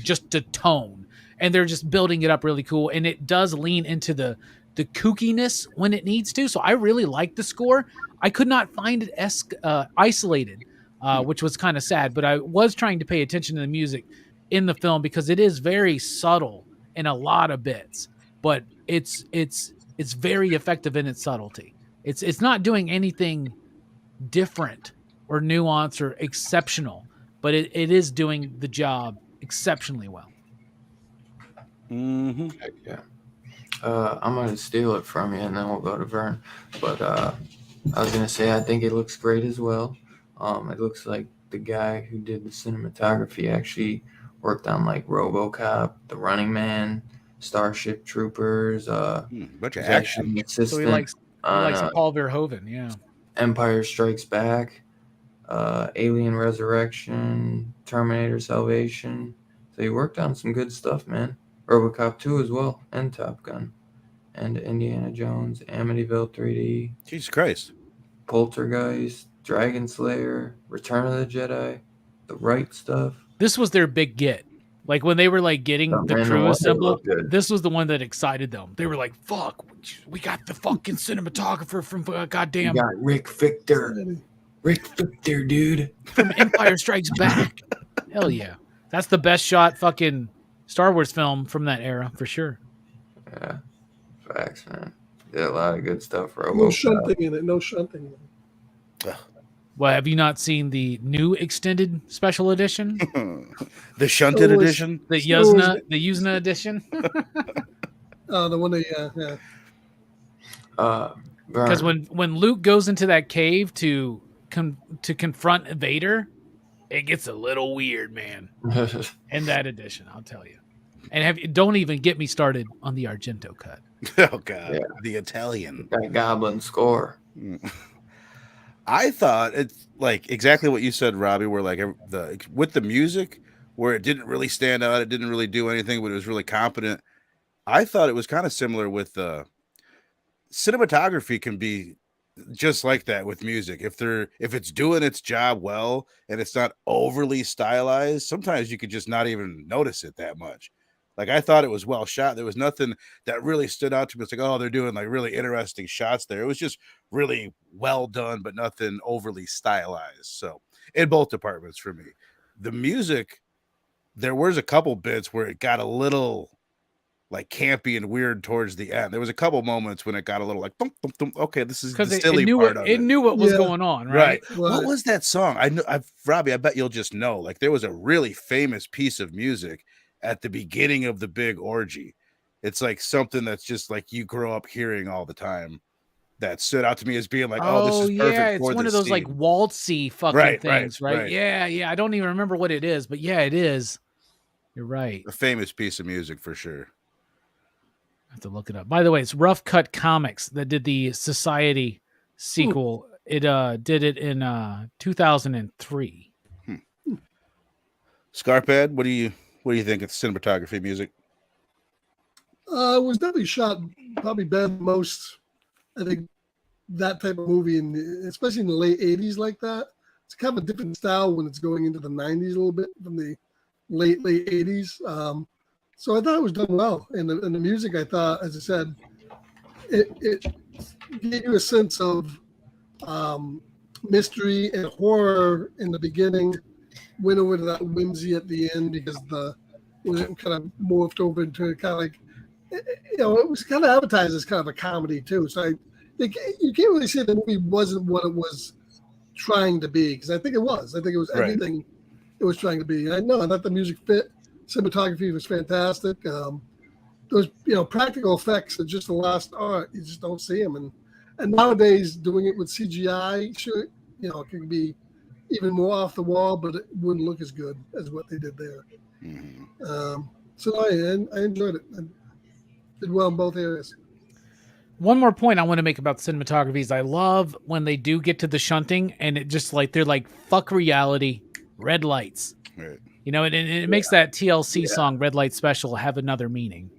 B: just the tone, and they're just building it up really cool. And it does lean into the kookiness when it needs to. So I really like the score. I could not find it isolated, which was kind of sad, but I was trying to pay attention to the music in the film because it is very subtle in a lot of bits, but it's very effective in its subtlety. It's not doing anything different or nuanced or exceptional, but it is doing the job exceptionally well.
C: Mm-hmm.
A: Yeah. I'm going to steal it from you and then we'll go to Vern. But I was going to say, I think it looks great as well. It looks like the guy who did the cinematography actually worked on like RoboCop, The Running Man, Starship Troopers,
C: bunch of action.
A: Assistant,
B: so he likes some Paul Verhoeven, yeah.
A: Empire Strikes Back, Alien Resurrection, Terminator Salvation. So he worked on some good stuff, man. RoboCop 2 as well, and Top Gun, and Indiana Jones, Amityville 3D,
C: Jesus Christ,
A: Poltergeist, Dragon Slayer, Return of the Jedi, The Right Stuff.
B: This was their big get. Like when they were like getting the crew assembled, this was the one that excited them. They were like, "Fuck, we got the fucking cinematographer from goddamn."
A: We got Rick Victor, dude,
B: from Empire Strikes Back. Hell yeah, that's the best shot fucking Star Wars film from that era for sure.
A: Yeah, facts, man. Did a lot of good stuff.
D: No shunting in it. No shunting.
B: Well, have you not seen the new extended special edition?
C: The shunted edition?
B: The Yuzna edition?
D: The one that,
B: yeah. Because when Luke goes into that cave to confront Vader, it gets a little weird, man. In that edition, I'll tell you. And don't even get me started on the Argento cut.
C: Oh, God. Yeah. The Italian.
A: That goblin score.
C: I thought it's like exactly what you said, Robbie, where like with the music, where it didn't really stand out, it didn't really do anything, but it was really competent. I thought it was kind of similar with cinematography can be just like that with music. If it's doing its job well and it's not overly stylized, sometimes you could just not even notice it that much. Like I thought it was well shot. There was nothing that really stood out to me. It's like, oh, they're doing like really interesting shots there. It was just really well done, but nothing overly stylized. So in both departments for me, the music, there was a couple bits where it got a little like campy and weird towards the end. There was a couple moments when it got a little like, thump, thump, thump. Okay, this is the silly part of it.
B: It knew what was going on, right?
C: What was that song? Robbie, I bet you'll just know. Like there was a really famous piece of music at the beginning of the big orgy. It's like something that's just like you grow up hearing all the time that stood out to me as being like, oh, this is perfect.
B: Yeah, it's one of those scene. Like waltzy fucking things, right? Yeah. I don't even remember what it is, but yeah, it is. You're right.
C: A famous piece of music for sure.
B: I have to look it up. By the way, it's Rough Cut Comics that did the Society sequel. It did it in 2003.
C: Scarpad, what do you think of cinematography music?
D: It was definitely shot probably better than most. I think that type of movie, especially in the late 80s like that. It's kind of a different style when it's going into the 90s a little bit from the late 80s. So I thought it was done well. And the music, I thought, as I said, it gave you a sense of mystery and horror in the beginning, went over to that whimsy at the end because it kind of morphed over into kind of like, it was kind of advertised as kind of a comedy too. So you can't really say the movie wasn't what it was trying to be, because I think it was. I think it was everything it was trying to be. And I thought the music fit. Cinematography was fantastic. Those practical effects are just the last art. You just don't see them. And nowadays doing it with CGI, sure, it can be even more off the wall, but it wouldn't look as good as what they did there. Mm-hmm. So I enjoyed it. I did well in both areas.
B: One more point I want to make about cinematography is I love when they do get to the shunting and it just like, they're like, fuck reality, red lights. Right. It makes that TLC song Red Light Special have another meaning.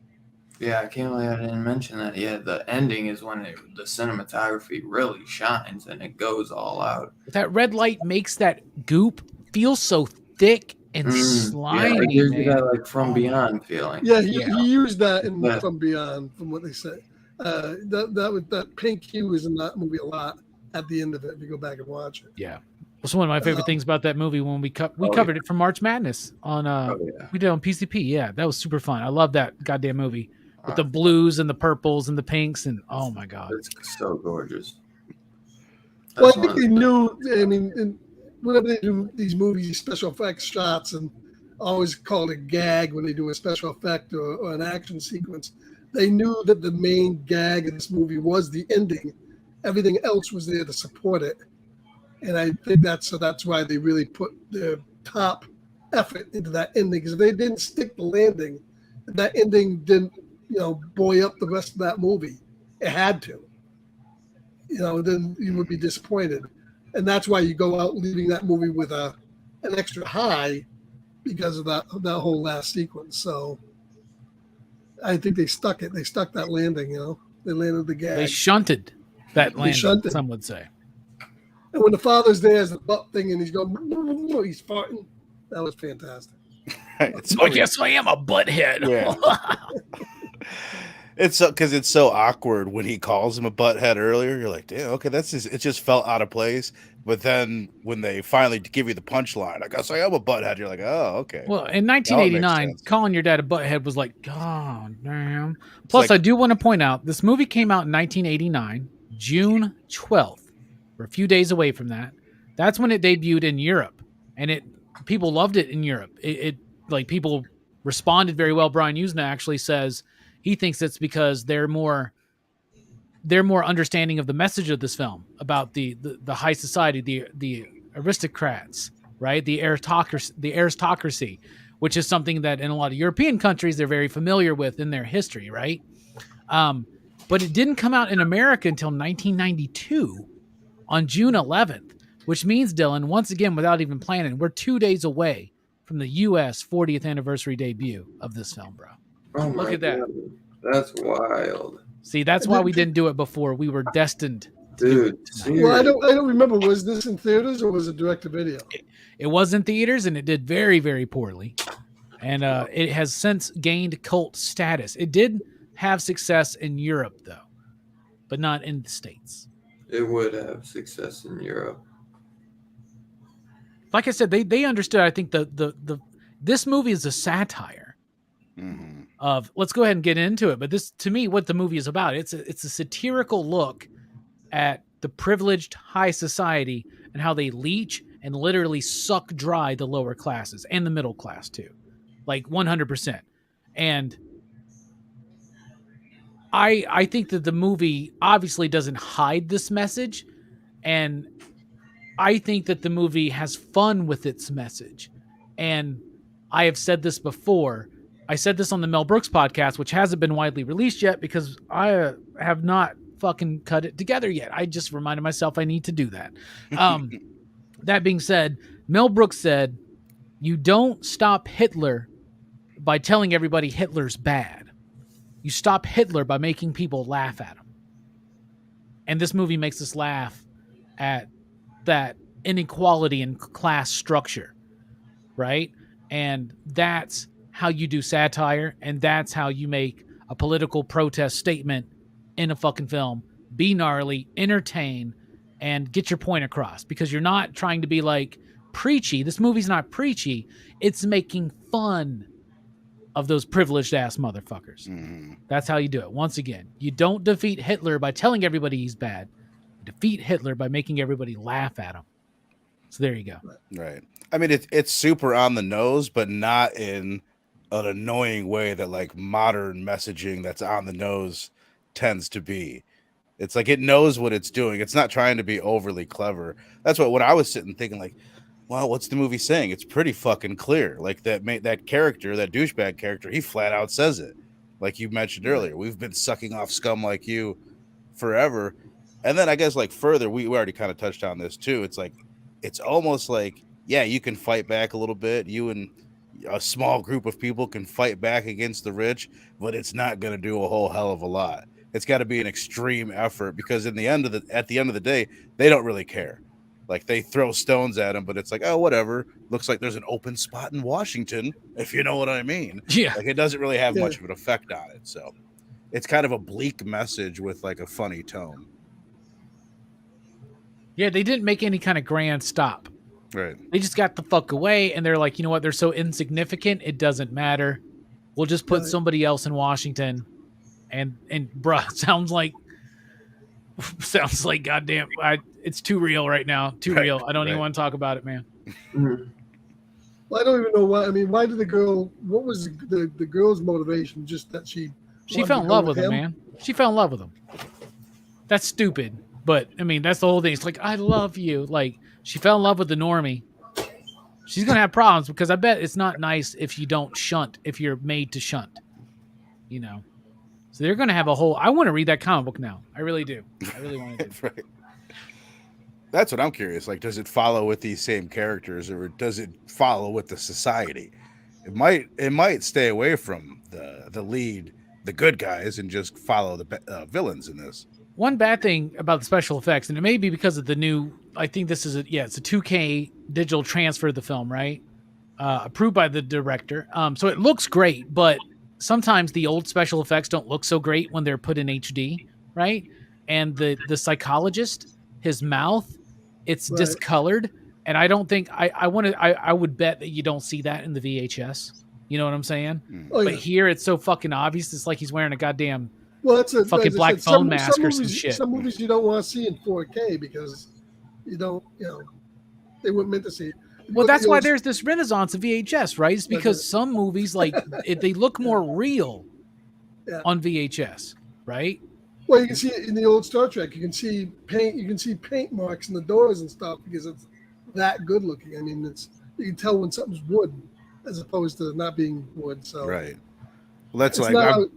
A: Yeah, I can't believe I didn't mention that. Yeah, the ending is when the cinematography really shines and it goes all out.
B: That red light makes that goop feel so thick and slimy. Yeah, it
A: gives you that like From Beyond feeling.
D: Yeah, he used that in From Beyond, from what they say. That pink hue is in that movie a lot at the end of it if you go back and watch it.
B: Yeah. It's one of my favorite things about that movie when we covered it for March Madness on we did it on PCP. Yeah, that was super fun. I love that goddamn movie with the blues and the purples and the pinks and oh my god,
A: it's so gorgeous.
D: Well, I think they knew. I mean, whenever they do these movies, special effects shots, and always call it gag when they do a special effect or an action sequence. They knew that the main gag in this movie was the ending. Everything else was there to support it. And I think that's why they really put their top effort into that ending. Because if they didn't stick the landing, that ending didn't buoy up the rest of that movie. It had to. Then you would be disappointed. And that's why you go out leaving that movie with an extra high because of that whole last sequence. So I think they stuck it. They stuck that landing, They landed the gag.
B: They shunted that landing, some would say.
D: And when the father's there as the butt thing and he's going, he's farting, that was fantastic.
B: Yes, I am a butthead.
C: Yeah. It's because it's so awkward when he calls him a butthead earlier. You're like, damn, okay, it just felt out of place. But then when they finally give you the punchline, I guess I am a butthead. You're like, oh, okay.
B: Well, in 1989, calling your dad a butthead was like, God damn. Plus, I do want to point out this movie came out in 1989, June 12th. We're a few days away from that. That's when it debuted in Europe, and people loved it in Europe. People responded very well. Brian Yuzna actually says he thinks it's because they're more understanding of the message of this film about the high society, the aristocrats, right? The aristocracy, which is something that in a lot of European countries they're very familiar with in their history, right? But it didn't come out in America until 1992 on June 11th, which means, Dylan, once again, without even planning, we're 2 days away from the U.S. 40th anniversary debut of this film, bro.
A: Oh,
B: look at that.
A: That's wild.
B: See, that's why we didn't do it before. We were destined to do it.
D: Well, I don't remember. Was this in theaters or was it direct to video?
B: It was in theaters, and it did very, very poorly. And it has since gained cult status. It did have success in Europe, though, but not in the States.
A: It would have success in Europe.
B: Like I said, they understood. I think this movie is a satire of. Let's go ahead and get into it. But this, to me, what the movie is about, it's a satirical look at the privileged high society and how they leech and literally suck dry the lower classes and the middle class too, like 100%. And I think that the movie obviously doesn't hide this message, and I think that the movie has fun with its message. And I have said this before. I said this on the Mel Brooks podcast, which hasn't been widely released yet because I have not fucking cut it together yet. I just reminded myself I need to do that. That being said, Mel Brooks said, you don't stop Hitler by telling everybody Hitler's bad. You stop Hitler by making people laugh at him. And this movie makes us laugh at that inequality in class structure, right? And that's how you do satire, and that's how you make a political protest statement in a fucking film. Be gnarly, entertain, and get your point across, because you're not trying to be like preachy. This movie's not preachy. It's making fun of those privileged ass motherfuckers. Mm-hmm. That's how you do it. Once again, you don't defeat Hitler by telling everybody he's bad. You defeat Hitler by making everybody laugh at him. So there you go.
C: Right. I mean, it's super on the nose, but not in an annoying way that like modern messaging that's on the nose tends to be. It's like it knows what it's doing. It's not trying to be overly clever. That's what when I was sitting thinking like, well, what's the movie saying? It's pretty fucking clear. Like that character, that douchebag character, he flat out says it. Like you mentioned earlier, we've been sucking off scum like you forever. And then I guess like further, we already kind of touched on this too. It's like, it's almost like, yeah, you can fight back a little bit. You and a small group of people can fight back against the rich, but it's not going to do a whole hell of a lot. It's got to be an extreme effort because at the end of the day, they don't really care. Like they throw stones at him, but it's like, oh, whatever. Looks like there's an open spot in Washington, if you know what I mean.
B: Yeah.
C: Like it doesn't really have much of an effect on it. So it's kind of a bleak message with like a funny tone.
B: Yeah, they didn't make any kind of grand stop.
C: Right.
B: They just got the fuck away, and they're like, you know what? They're so insignificant, it doesn't matter. We'll just put somebody else in Washington. And bruh, sounds like goddamn, it's too real right now. Too real. I don't even want to talk about it, man.
D: Well, I don't even know why. I mean, why did the girl? What was the girl's motivation? Just that she
B: fell in love with him, man. She fell in love with him. That's stupid, but I mean, that's the whole thing. It's like, I love you. Like she fell in love with the normie. She's gonna have problems because I bet it's not nice if you don't shunt. If you're made to shunt, you know. So they're going to have a whole. I want to read that comic book now. I really do. I really want to do.
C: Right. That's what I'm curious. Like, does it follow with these same characters, or does it follow with the society? It might stay away from the lead, the good guys, and just follow the villains in this.
B: One bad thing about the special effects, and it may be because of the new. I think this is it's a 2K digital transfer of the film, right? Approved by the director. So it looks great, but sometimes the old special effects don't look so great when they're put in HD, right? And the psychologist, his mouth, it's discolored, and I don't think I would bet that you don't see that in the VHS. You know what I'm saying?
D: Oh,
B: but here it's so fucking obvious. It's like he's wearing a goddamn
D: fucking
B: black phone mask or some shit.
D: Some movies you don't want to see in 4K because they weren't meant to see it.
B: Well, that's why there's this renaissance of VHS, right? It's because some movies they look more real on VHS, right?
D: Well, you can see it in the old Star Trek. You can see paint. You can see paint marks in the doors and stuff because it's that good looking. I mean, you can tell when something's wood as opposed to not being wood. So
C: right. Well, that's like I've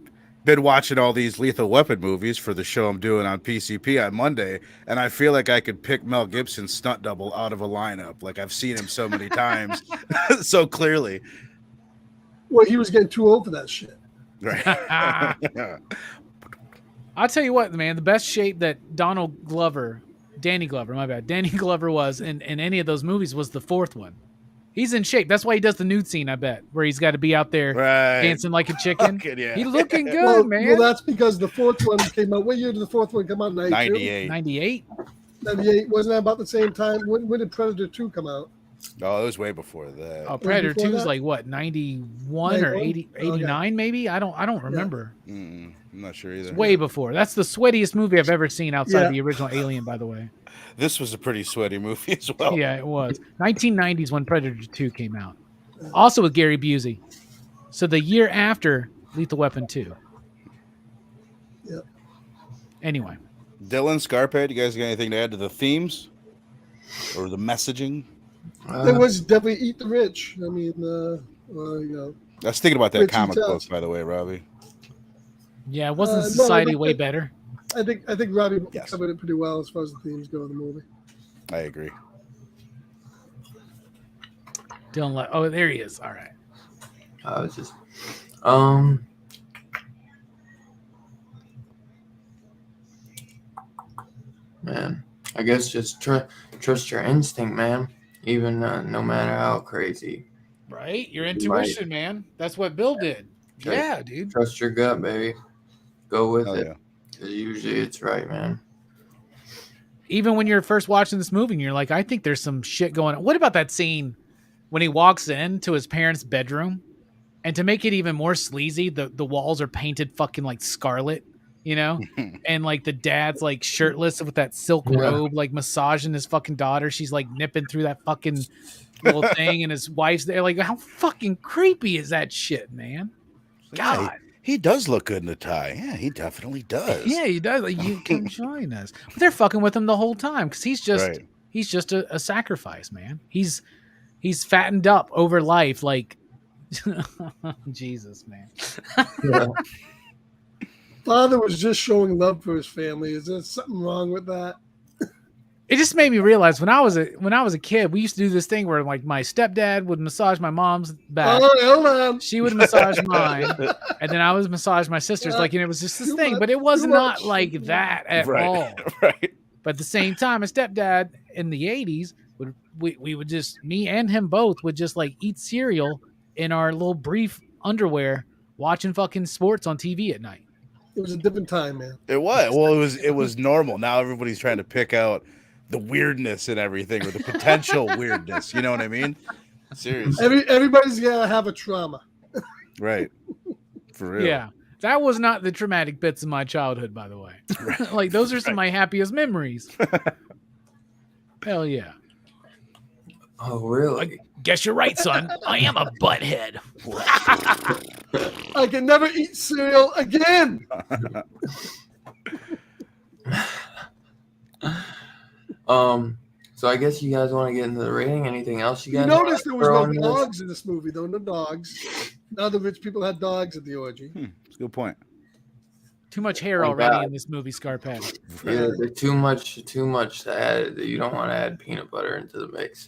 C: been watching all these Lethal Weapon movies for the show I'm doing on PCP on Monday, and I feel like I could pick Mel Gibson's stunt double out of a lineup. Like I've seen him so many times, so clearly.
D: Well, he was getting too old for that shit.
C: Right.
B: I'll tell you what, man, the best shape that Danny Glover was in any of those movies was the fourth one. He's in shape. That's why he does the nude scene, I bet, where he's got to be out there dancing like a chicken. He's looking good, man.
D: Well, that's because the fourth one came out. What year did the fourth one come out?
C: 98.
B: 98?
D: 98. Wasn't that about the same time? When did Predator 2 come out?
C: No, it was way before that.
B: Oh, Predator 2 is like what, 91 or 80, 89 maybe? I don't remember.
C: I'm not sure either.
B: It's way before. That's the sweatiest movie I've ever seen outside the original Alien, by the way.
C: This was a pretty sweaty movie as well.
B: Yeah, it was. 1990s when Predator 2 came out. Also with Gary Busey. So the year after Lethal Weapon 2.
D: Yep.
B: Anyway.
C: Dylan, Scarpet, you guys got anything to add to the themes? Or the messaging?
D: There was definitely Eat the Rich. I mean,
C: I was thinking about that comic book, by the way, Robbie.
B: Yeah, wasn't Society way better?
D: I think Robbie covered it pretty well as far as the themes go of the movie.
C: I agree.
B: Dylan, oh, there he is. All right.
A: I was just, man, I guess just trust your instinct, man. Even no matter how crazy.
B: Right? Your intuition, man. That's what Bill did. Yeah, dude.
A: Trust your gut, baby. Go with it.
C: Yeah.
A: Usually it's right, man.
B: Even when you're first watching this movie and you're like, I think there's some shit going on. What about that scene when he walks into his parents' bedroom? And to make it even more sleazy, the walls are painted fucking like scarlet, you know? And like the dad's like shirtless with that silk robe, like massaging his fucking daughter. She's like nipping through that fucking little thing, and his wife's there. Like, how fucking creepy is that shit, man? God.
C: Yeah, he does look good in the tie. Yeah, he definitely does.
B: Yeah, he does. Like, you can join us. But they're fucking with him the whole time because he's just a sacrifice, man. He's fattened up over life, like Jesus, man.
A: Yeah.
D: Father was just showing love for his family. Is there something wrong with that?
B: It just made me realize when I was a kid, we used to do this thing where like my stepdad would massage my mom's back.
D: Oh, hold on.
B: She would massage mine, and then I would massage my sister's. Like, it was just this thing, but it was not like that at all.
C: Right.
B: But at the same time, my stepdad in the 80s we would just, me and him both would just like eat cereal in our little brief underwear, watching fucking sports on TV at night.
D: It was a different time, man.
C: It was. Well, it was normal. Now everybody's trying to pick out the weirdness and everything, or the potential weirdness. You know what I mean? Seriously.
D: Everybody's gotta have a trauma.
C: Right. For real.
B: Yeah. That was not the traumatic bits of my childhood, by the way. Like, those are some of my happiest memories. Hell yeah.
A: Oh, really?
B: Guess you're right, son. I am a butthead.
D: I can never eat cereal again.
A: So I guess you guys want to get into the rating. Anything else you guys?
D: You noticed there was no dogs in this movie, though. No dogs. Now the rich people had dogs at the orgy.
C: That's a good point.
B: Too much hair already in this movie, Scarpetta.
A: Yeah, too much to add. You don't want to add peanut butter into the mix.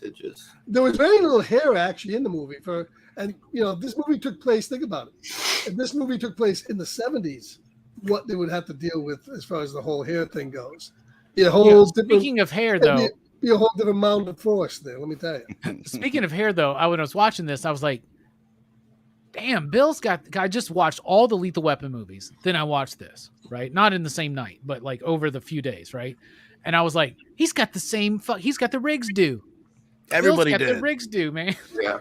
D: There was very little hair actually in the movie this movie took place. Think about it. If this movie took place in the 70s, what they would have to deal with as far as the whole hair thing goes.
B: Speaking of hair, though,
D: be a whole different amount of force there. Let me tell you.
B: Speaking of hair, though, when I was watching this, I was like, damn, Bill's I just watched all the Lethal Weapon movies. Then I watched this, right? Not in the same night, but like over the few days, right? And I was like, he's got the Riggs do.
C: Everybody
B: Bill's got
C: did.
B: The Riggs do, man.
A: Yeah.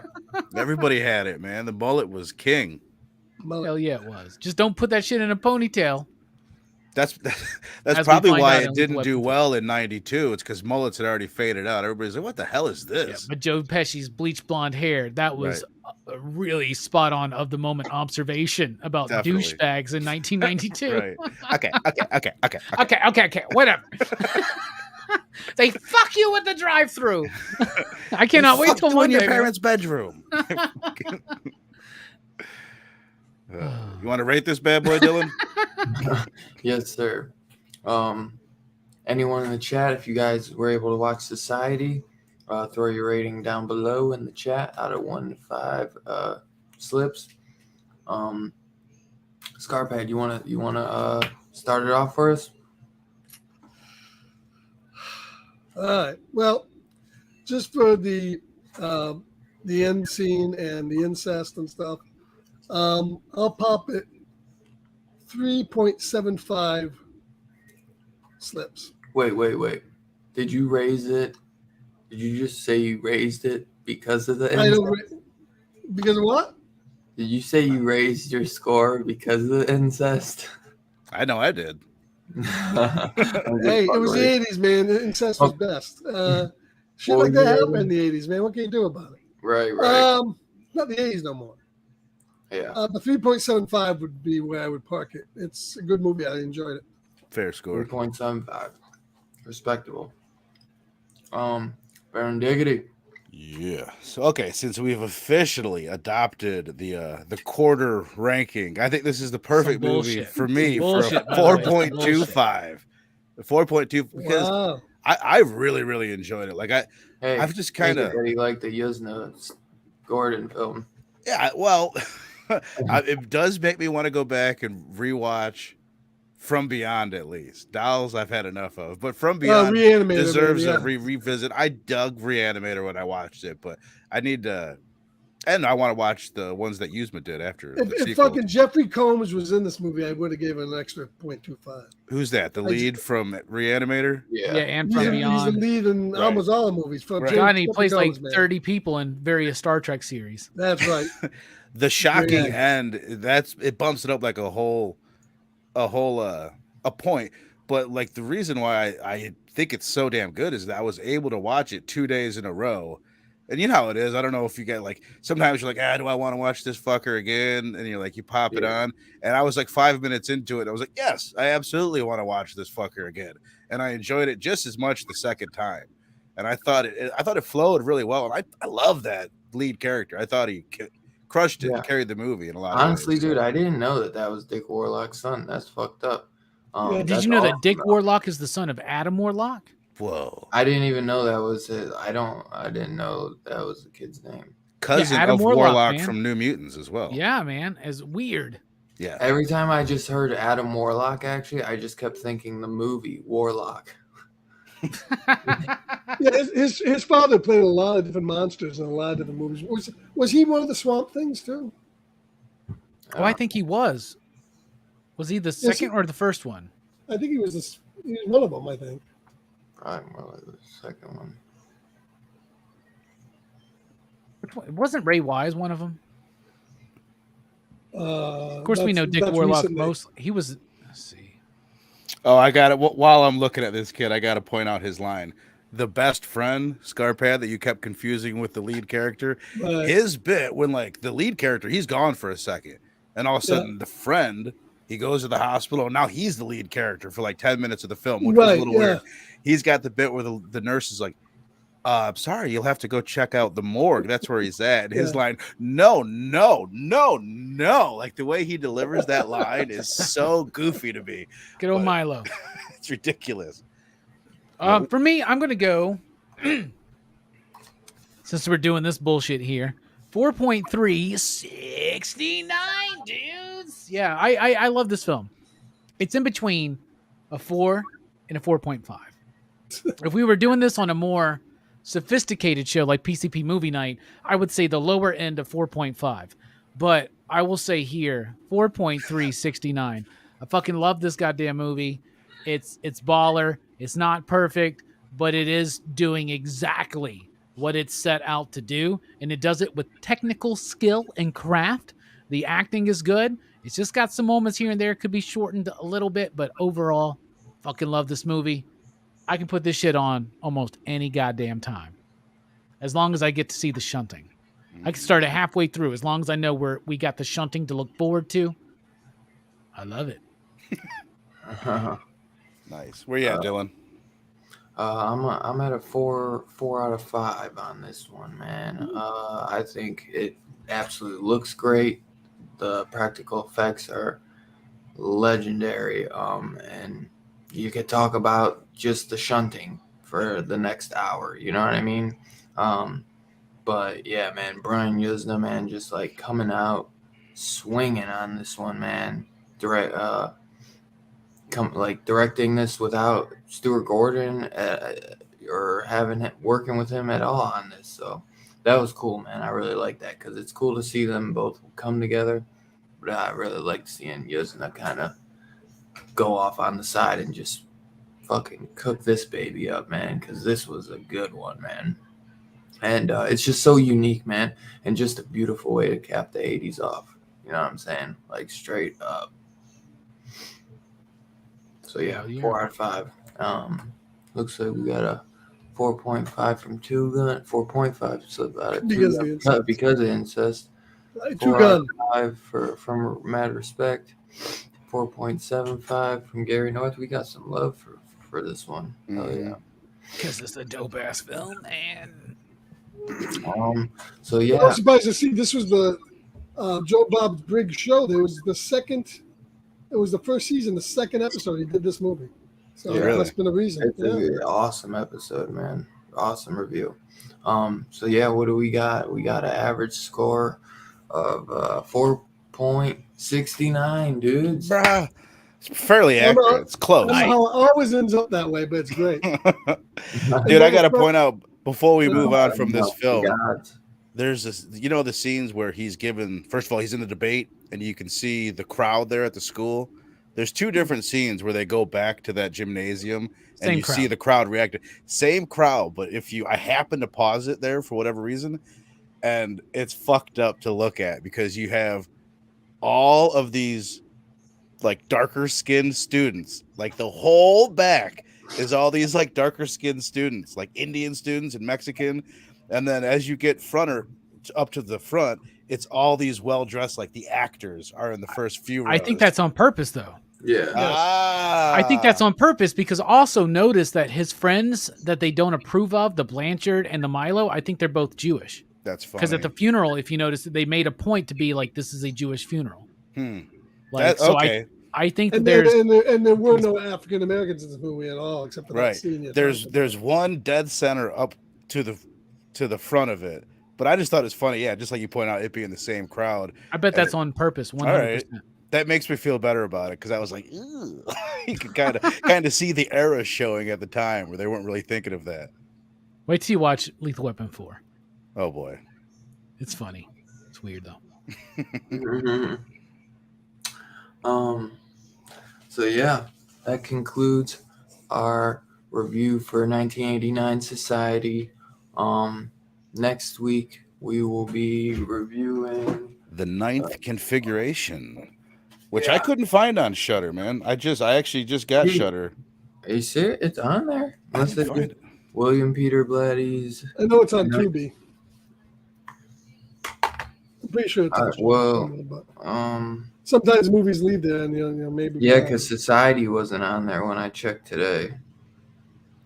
C: Everybody had it, man. The mullet was king.
B: Hell yeah, it was. Just don't put that shit in a ponytail.
C: That's probably why it didn't do well in 92. It's because mullets had already faded out. Everybody's like, what the hell is this?
B: Yeah, but Joe Pesci's bleach blonde hair, that was a really spot on of the moment observation about douchebags in 1992.
C: Right. Okay.
B: Whatever. They fuck you at the drive-thru. I cannot wait till
C: one
B: day.
C: In your parents' bedroom. You want to rate this bad boy, Dylan?
A: Yes, sir. Anyone in the chat, if you guys were able to watch Society, throw your rating down below in the chat out of 1 to 5 slips. Scarpad, you wanna start it off for us?
D: All right. Well, just for the end scene and the incest and stuff, I'll pop it 3.75 slips.
A: Wait. Did you raise it? Did you just say you raised it because of the incest?
D: Because of what?
A: Did you say you raised your score because of the incest?
C: I know I did.
D: Hey, it was the 80s, man. The incest was best. Shit like that happened in the 80s, man. What can you do about it?
A: Right.
D: Not the 80s no more.
A: Yeah.
D: But 3.75 would be where I would park it. It's a good movie. I enjoyed it.
C: Fair score.
A: 3.75. Respectable. Baron Diggity.
C: Yeah. So okay, since we've officially adopted the quarter ranking, I think this is the perfect movie for me for a 4.25. 4.2 because I really, really enjoyed it. Like I've just kind of
A: like the Yuzna Gordon film.
C: Yeah, well, it does make me want to go back and rewatch From Beyond at least. Dolls I've had enough of, but From Beyond deserves a revisit. I dug Reanimator when I watched it, but I need to, and I want to watch the ones that Yuzna did after.
D: If fucking Jeffrey Combs was in this movie, I would have given an extra 0.25.
C: Who's that? The lead from Reanimator?
B: Yeah, and From Beyond.
D: He's the lead in almost all the movies.
B: John, he plays like 30 people in various Star Trek series.
D: That's right.
C: The shocking end, it bumps it up like a point. But like the reason why I think it's so damn good is that I was able to watch it 2 days in a row. And you know how it is. I don't know if you get like, sometimes you're like, do I want to watch this fucker again? And you're like, you pop it on. And I was like 5 minutes into it. I was like, yes, I absolutely want to watch this fucker again. And I enjoyed it just as much the second time. And I thought it flowed really well. And I love that lead character. I thought he crushed it and carried the movie in a lot of ways.
A: Honestly, dude, I didn't know that was Dick Warlock's son. That's fucked up.
B: Did you know that Dick Warlock is the son of Adam Warlock?
C: Whoa!
A: I didn't even know that was his. I didn't know that was the kid's name.
C: Cousin of Warlock from New Mutants as well.
B: Yeah, man, as weird.
C: Yeah.
A: Every time I just heard Adam Warlock, actually, I just kept thinking the movie Warlock.
D: His father played a lot of different monsters in a lot of different movies. Was he one of the Swamp Things too?
B: Oh, I think he was. Was he the second or the first one?
D: I think he was one of them. I think.
A: Probably more like the second one.
B: Which one? Wasn't Ray Wise one of them? Of course, we know Dick Warlock most. He was. Let's see.
C: Oh, I got it. While I'm looking at this kid, I got to point out his line. The best friend, Scarpad, that you kept confusing with the lead character. His bit when like the lead character, he's gone for a second, and all of a sudden the friend, he goes to the hospital, and now he's the lead character for like 10 minutes of the film, which was a little weird. He's got the bit where the nurse is like, I'm sorry, you'll have to go check out the morgue. That's where he's at. And his line, no. Like the way he delivers that line is so goofy to me.
B: Good old Milo.
C: It's ridiculous.
B: For me, I'm going to go, since we're doing this bullshit here, 4.369, dudes. Yeah, I love this film. It's in between a 4 and a 4.5. If we were doing this on a more sophisticated show like PCP Movie Night, I would say the lower end of 4.5. But I will say here, 4.369. I fucking love this goddamn movie. It's baller. It's not perfect, but it is doing exactly what it's set out to do, and it does it with technical skill and craft. The acting is good. It's just got some moments here and there, could be shortened a little bit, but overall, fucking love this movie. I can put this shit on almost any goddamn time, as long as I get to see the shunting. I can start it halfway through, as long as I know we got the shunting to look forward to. I love it.
C: Nice. Where you at, Dylan?
A: I'm at a 4 out of 5 on this one, man. I think it absolutely looks great. The practical effects are legendary. And you could talk about just the shunting for the next hour. You know what I mean? But yeah, man, Brian Yuzna, man, just like coming out swinging on this one, man. Directing this without Stuart Gordon or working with him at all on this. So that was cool, man. I really like that because it's cool to see them both come together. But I really like seeing Yuzna kind of go off on the side and just fucking cook this baby up, man, because this was a good one, man. And it's just so unique, man, and just a beautiful way to cap the 80s off. You know what I'm saying? Like straight up. So yeah, 4 out of 5. Looks like we got a 4.5 from Two Gun. 4.5, so about it because of incest. 4 out of 5 from Mad Respect. 4.75 from Gary North. We got some love for this one. Oh yeah,
B: because it's a dope ass film, man.
A: So yeah,
D: I was surprised to see this was the Joe Bob Briggs show. There was the second. It was the first season, the second episode he did this movie. So
C: really?
D: That's been a reason.
A: It's an awesome episode, man. Awesome review. So yeah, what do we got? We got an average score of 4.69, dudes.
C: Bruh. It's fairly accurate. It's close.
D: I don't know how it always ends up that way, but it's great.
C: Dude, I got to point out before we move on from this film, there's this, the scenes where he's given, first of all, he's in the debate and you can see the crowd there at the school. There's two different scenes where they go back to that gymnasium and you see the crowd reacting. Same crowd, but I happen to pause it there for whatever reason, and it's fucked up to look at because you have all of these like darker skinned students, like the whole back is all these like darker skinned students, like Indian students and Mexican. And then as you get up to the front, it's all these well-dressed, like the actors are in the first few rows.
B: I think that's on purpose, though.
A: Yeah.
B: I think that's on purpose because also notice that his friends that they don't approve of, the Blanchard and the Milo, I think they're both Jewish.
C: That's funny.
B: Because at the funeral, if you notice, they made a point to be like, this is a Jewish funeral.
C: Like, okay.
B: I think
D: and
B: there
D: were no African Americans in this movie at all, except for that scene.
C: There's one dead center up to the front of it, but I just thought it's funny. Yeah, just like you point out, it being the same crowd.
B: I bet that's on purpose. 100%. All right.
C: That makes me feel better about it because I was like, ew. You could kind of see the era showing at the time where they weren't really thinking of that.
B: Wait till you watch Lethal Weapon 4.
C: Oh boy,
B: it's funny. It's weird though.
A: So yeah, that concludes our review for 1989 Society. Next week we will be reviewing
C: the 9th configuration, which I couldn't find on Shudder, man. I actually just got Shudder.
A: Are you serious? It's on there. Unless they did William Peter Blatty's.
D: I know it's on Tubi. I'm pretty sure it's sometimes movies leave there, and maybe.
A: Yeah, because Society wasn't on there when I checked today.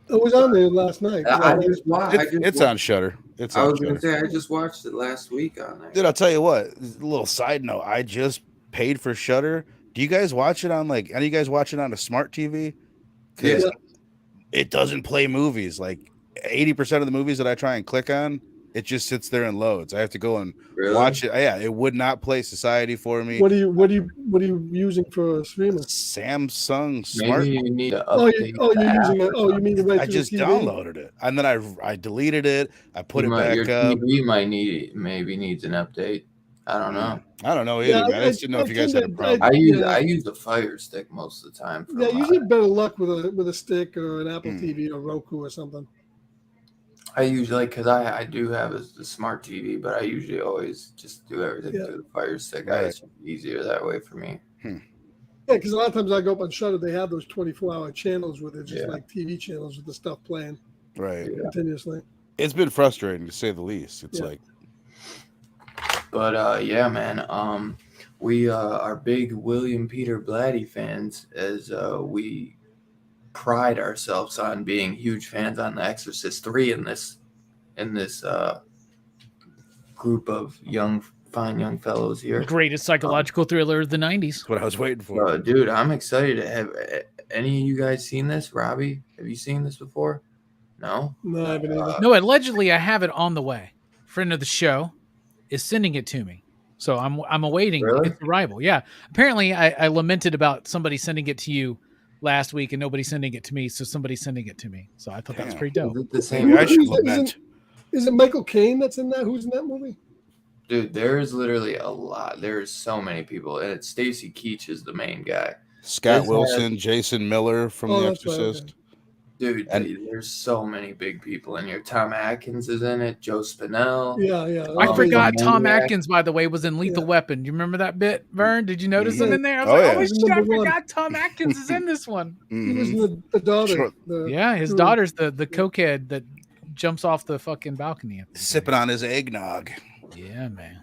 D: It was on there last night.
C: It's on Shudder.
A: I was going to say, I just watched it last week on there.
C: Dude, I'll tell you what, a little side note, I just paid for Shudder. Do you guys watch it on, like, any of you guys watch it on a smart TV? Because it doesn't play movies. Like, 80% of the movies that I try and click on, it just sits there and loads. I have to go and watch it. Yeah, it would not play Society for me.
D: What are you using for a streamer?
C: Samsung Smart.
A: Maybe you need to update.
D: You're using it. Oh, you mean
C: I just downloaded it and then I deleted it. I put it back up.
A: TV maybe needs an update. I don't know.
C: I don't know either. I just didn't know if you guys had a problem.
A: I use a Fire Stick most of the time.
D: Yeah, usually better luck with a stick or an Apple TV or Roku or something.
A: I usually, because I do have a smart TV, but I usually always just do everything through the Fire Stick. It's easier that way for me.
D: Yeah, because a lot of times I go up on Shudder, they have those 24-hour channels where they're just like TV channels with the stuff playing continuously.
C: It's been frustrating to say the least. It's like,
A: but man, we are big William Peter Blatty fans, as we pride ourselves on being huge fans on The Exorcist 3 in this group of fine young fellows here.
B: Greatest psychological thriller of the 90s.
C: That's what I was waiting for.
A: Dude, I'm excited to have any of you guys seen this? Robbie, have you seen this before? No?
D: No, I haven't either.
B: No, allegedly I have it on the way. Friend of the show is sending it to me. So I'm awaiting its arrival. Yeah. Apparently I lamented about somebody sending it to you last week and nobody sending it to me, so somebody's sending it to me. So I thought that was pretty dope.
D: Is it Michael Caine that's in that? Who's in that movie?
A: Dude, there's literally a lot. There's so many people, and it's Stacy Keach is the main guy.
C: Scott Wilson, Jason Miller from The Exorcist.
A: Right, Dude, there's so many big people in here. Tom Atkins is in it. Joe Spinell.
D: Yeah.
B: I forgot Tom Atkins, by the way, was in Lethal Weapon. Do you remember that bit, Vern? Did you notice him in there? I was like, I forgot Tom Atkins is in this one.
D: He was the daughter.
B: His daughter's the cokehead that jumps off the fucking balcony.
C: Sipping on his eggnog.
B: Yeah, man.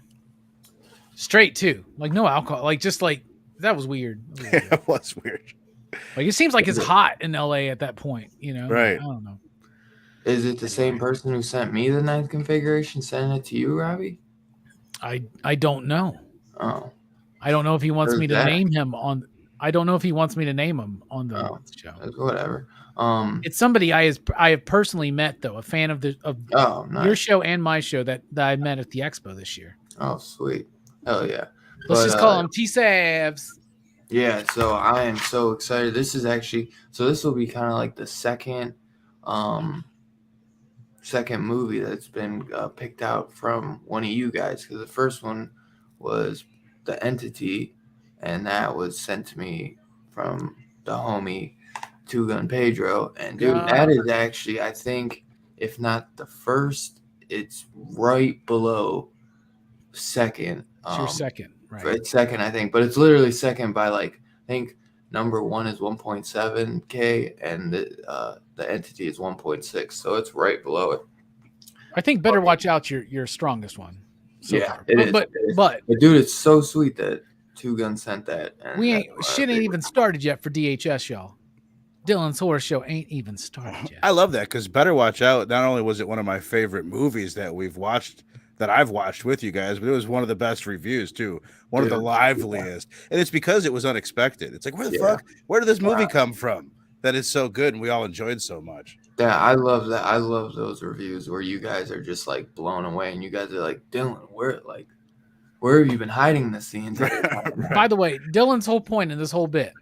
B: Straight, too. Like, no alcohol. Like, just like, that was weird.
C: It was weird.
B: Like, it seems like it's hot in LA at that point, you know?
C: Right.
B: I don't know.
A: Is it the same person who sent me the 9th configuration sending it to you, Robbie?
B: I don't know.
A: Oh.
B: I don't know if he wants me to name him on. I don't know if he wants me to name him on the show.
A: Whatever.
B: It's somebody I have personally met, though, a fan of
A: nice.
B: Your show and my show that I met at the expo this year.
A: Oh, sweet. Hell yeah.
B: Let's just call him T-Savs.
A: Yeah, so I am so excited. This will be kind of like the second movie that's been picked out from one of you guys, because the first one was The Entity, and that was sent to me from the homie Two Gun Pedro. And dude, that is actually, I think, if not the first, it's right below second.
B: It's your second. Right.
A: It's second, I think, but it's literally second by I think number 1 is 1.7K and the Entity is 1.6, so it's right below it.
B: I think Better Watch Out's your strongest one. So far. But
A: dude, it's so sweet that Two Gun sent that. And
B: ain't even started yet for DHS, y'all. Dylan's Horror Show ain't even started yet.
C: I love that, because Better Watch Out, not only was it one of my favorite movies that I've watched with you guys, but it was one of the best reviews too. One of the liveliest. And it's because it was unexpected. It's like, where the fuck, where did this movie come from that is so good and we all enjoyed so much?
A: Yeah, I love that. I love those reviews where you guys are just like blown away and you guys are like, Dylan, where have you been hiding this the entire time?
B: By the way, Dylan's whole point in this whole bit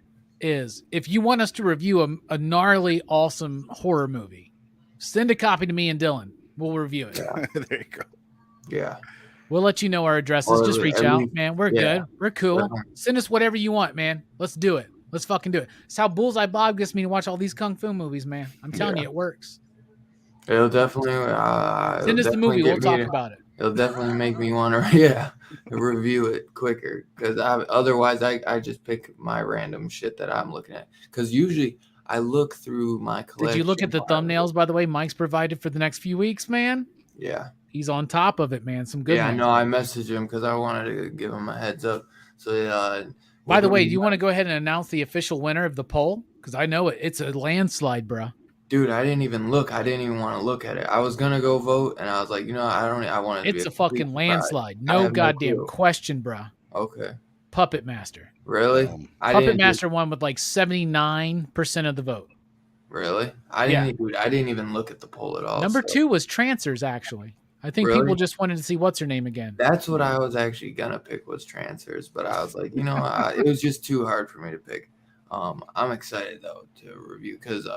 B: is, if you want us to review a gnarly, awesome horror movie, send a copy to me and Dylan. We'll review it.
A: Yeah.
C: There you go.
A: Yeah.
B: We'll let you know our addresses. Just reach out, man. We're good. We're cool. Send us whatever you want, man. Let's do it. Let's fucking do it. It's how Bullseye Bob gets me to watch all these kung fu movies, man. I'm telling you, it works.
A: It'll definitely
B: send us the movie. We'll talk about it.
A: It'll definitely make me want to, review it quicker, because otherwise I just pick my random shit that I'm looking at. Because usually I look through my collection.
B: Did you look at the thumbnails, by the way, Mike's provided for the next few weeks, man?
A: Yeah.
B: He's on top of it, man. Some good ones.
A: I know. I messaged him because I wanted to give him a heads up. So,
B: by the way, do you want to go ahead and announce the official winner of the poll? Because I know it's a landslide, bro.
A: Dude, I didn't even look. I didn't even want to look at it. I was gonna go vote, and I was like, I wanted to be
B: It's a fucking landslide.
A: I
B: No
A: have
B: goddamn
A: clue.
B: question, bruh.
A: Okay.
B: Puppet Master.
A: Really?
B: Puppet Master won with like 79% of the vote.
A: Really? I didn't even look at the poll at all.
B: Number 2 was Trancers, actually. I think people just wanted to see what's her name again.
A: That's what I was actually gonna pick was Trancers, but I was like, it was just too hard for me to pick. I'm excited though to review because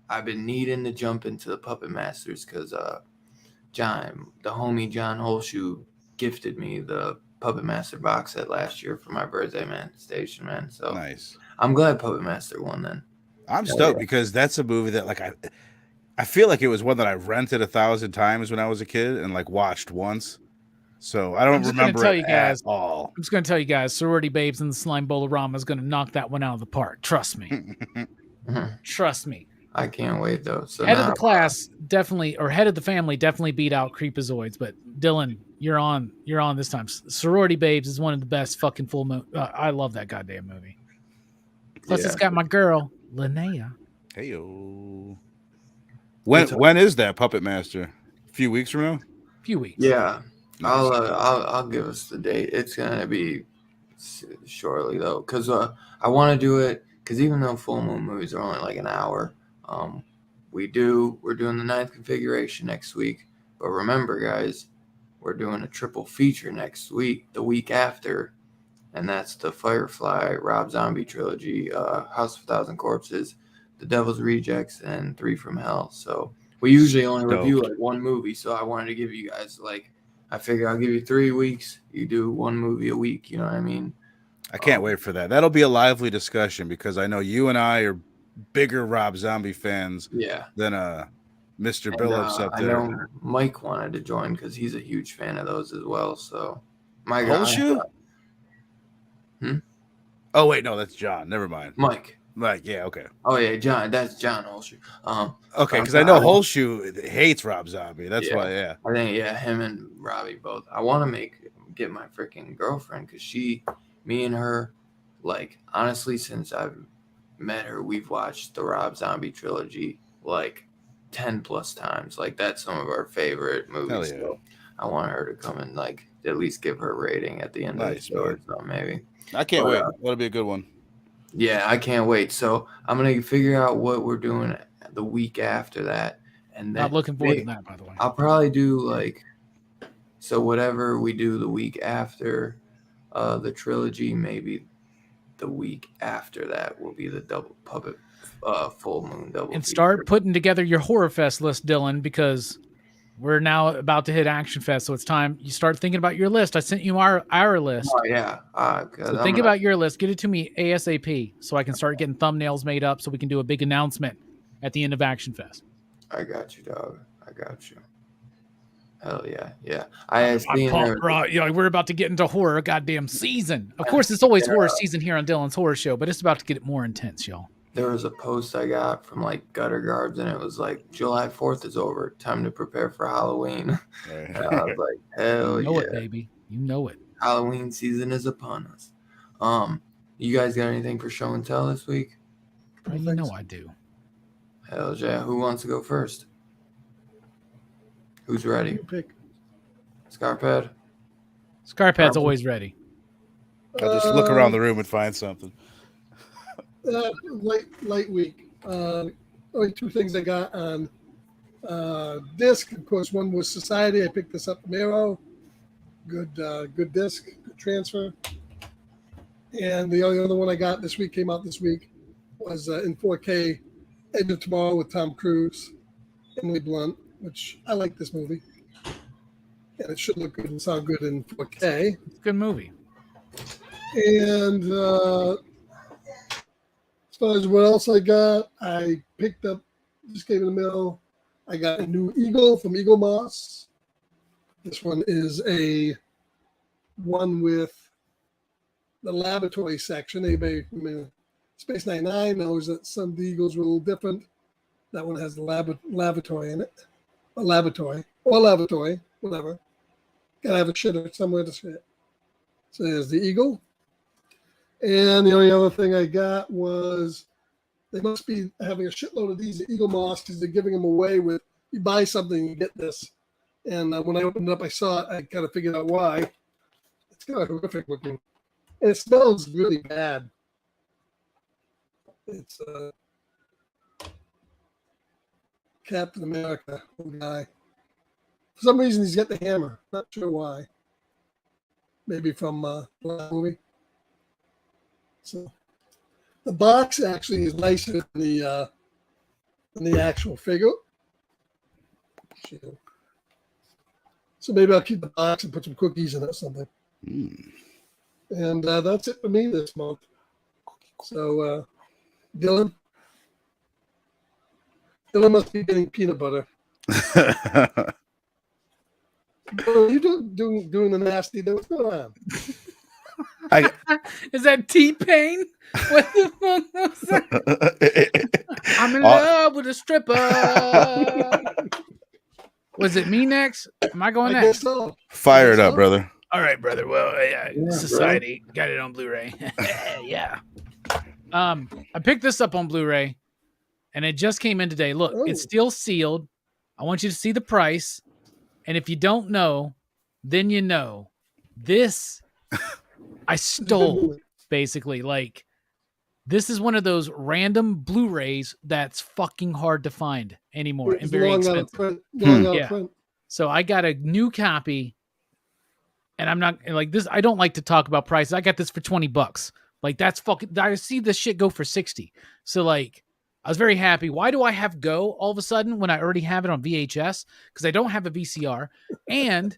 A: I've been needing to jump into the Puppet Masters because the homie John Holshoe gifted me the Puppet Master box set last year for my birthday, man. So
C: nice.
A: I'm glad Puppet Master won then.
C: I'm stoked because that's a movie that like I feel like it was one that I rented 1,000 times when I was a kid and like watched once. So I don't remember it at all.
B: I'm just going to tell you guys, Sorority Babes and the Slime Bowl-O-Rama is going to knock that one out of the park. Trust me. Trust me.
A: I can't wait though. So
B: head of the class definitely, or head of the family definitely beat out Creepazoids. But Dylan, you're on this time. Sorority Babes is one of the best fucking full moon. I love that goddamn movie. Plus, it's got my girl Linnea.
C: Heyo. When is that Puppet Master? A few weeks from now.
B: A few weeks.
A: Yeah. Nice. I'll give us the date. It's gonna be shortly though, because I want to do it because even though full moon movies are only like an hour, we're doing the 9th configuration next week. But remember, guys, we're doing a triple feature next week, the week after, and that's the Firefly Rob Zombie trilogy, House of 1,000 Corpses, The Devil's Rejects, and 3 from Hell. So we usually only review like one movie, so I wanted to give you guys I figure I'll give you 3 weeks. You do one movie a week. You know what I mean?
C: I can't wait for that. That'll be a lively discussion because I know you and I are bigger Rob Zombie fans than Mr. Billups up there.
A: I know Mike wanted to join because he's a huge fan of those as well. So my
C: Holshoe? Oh wait, no, that's John. Never mind.
A: Mike,
C: yeah, okay.
A: Oh yeah, John. That's John Holshoe.
C: Okay, because I know Holshoe hates Rob Zombie. That's why.
A: I think him and Robbie both. I want to get my freaking girlfriend because me and her, like honestly, since I've met her, we've watched the Rob Zombie trilogy like 10 plus times. Like that's some of our favorite movies.
C: Yeah.
A: So I want her to come and like at least give her a rating at the end of the show or something, maybe.
C: I can't wait. That'll be a good one.
A: Yeah, I can't wait. So I'm gonna figure out what we're doing the week after that, and then
B: I'm looking forward to that. By the way,
A: I'll probably do whatever we do the week after the trilogy. Maybe the week after that will be the double puppet full moon double.
B: And start putting together your horror fest list, Dylan, because we're now about to hit Action Fest, so it's time you start thinking about your list. I sent you our list.
A: Oh yeah.
B: So think about your list. Get it to me ASAP so I can start getting thumbnails made up so we can do a big announcement at the end of Action Fest.
A: I got you, dog. I got you. Hell yeah, yeah. I seen her.
B: We're about to get into horror goddamn season. Of course, it's always horror season here on Dylan's Horror Show, but it's about to get more intense, y'all.
A: There was a post I got from like Gutter Garbs, and it was like July 4th is over. Time to prepare for Halloween. And I was like, hell
B: you know it, baby. You know it.
A: Halloween season is upon us. You guys got anything for show and tell this week?
B: You know I do.
A: Hell yeah. Who wants to go first? Who's ready?
D: You pick.
A: Scarpad?
B: Scarpad's always ready.
C: I'll just look around the room and find something.
D: Light week. Only 2 things I got on disc. Of course, one was Society. I picked this up from Arrow. Good disc, good transfer. And the only other one I got this week, came out this week, was in 4K, Edge of Tomorrow with Tom Cruise, Emily Blunt, which I like this movie. And it should look good and sound good in 4K.
B: It's a good movie.
D: And as far as what else I got, I picked up, just came in the mail, I got a new Eagle from Eagle Moss. This one is one with the laboratory section. Anybody from Space 99 knows that some of the Eagles were a little different. That one has the lavatory in it. A lavatory, whatever. Gotta have a shitter somewhere to shit. So there's the Eagle. And the only other thing I got was They must be having a shitload of these at Eagle Moss because they're giving them away with, you buy something, you get this. And when I opened it up, I saw it. I kind of figured out why. It's kind of horrific looking. And it smells really bad. It's Captain America, guy. For some reason, he's got the hammer. Not sure why. Maybe from the movie. So the box actually is nicer than the actual figure. So maybe I'll keep the box and put some cookies in it or something. And that's it for me this month. So, Dylan must be getting peanut butter. Dylan, you doing the nasty? What's going on?
B: Is that T-Pain? What the fuck was that? I'm in love with a stripper. Was it me next? Am I going next?
D: So.
C: Fire it up, brother.
B: All right, brother. Well, Society got it on Blu-ray. Yeah. I picked this up on Blu-ray, and it just came in today. Look, It's still sealed. I want you to see the price, and if you don't know, then you know. This I stole, basically. Like, this is one of those random Blu-rays that's fucking hard to find anymore and very expensive.
D: Print.
B: So I got a new copy. And I'm not like this. I don't like to talk about prices. I got this for $20. Like, that's fucking, I see this shit go for 60. So like, I was very happy. Why do I have Go all of a sudden when I already have it on VHS? Because I don't have a VCR. And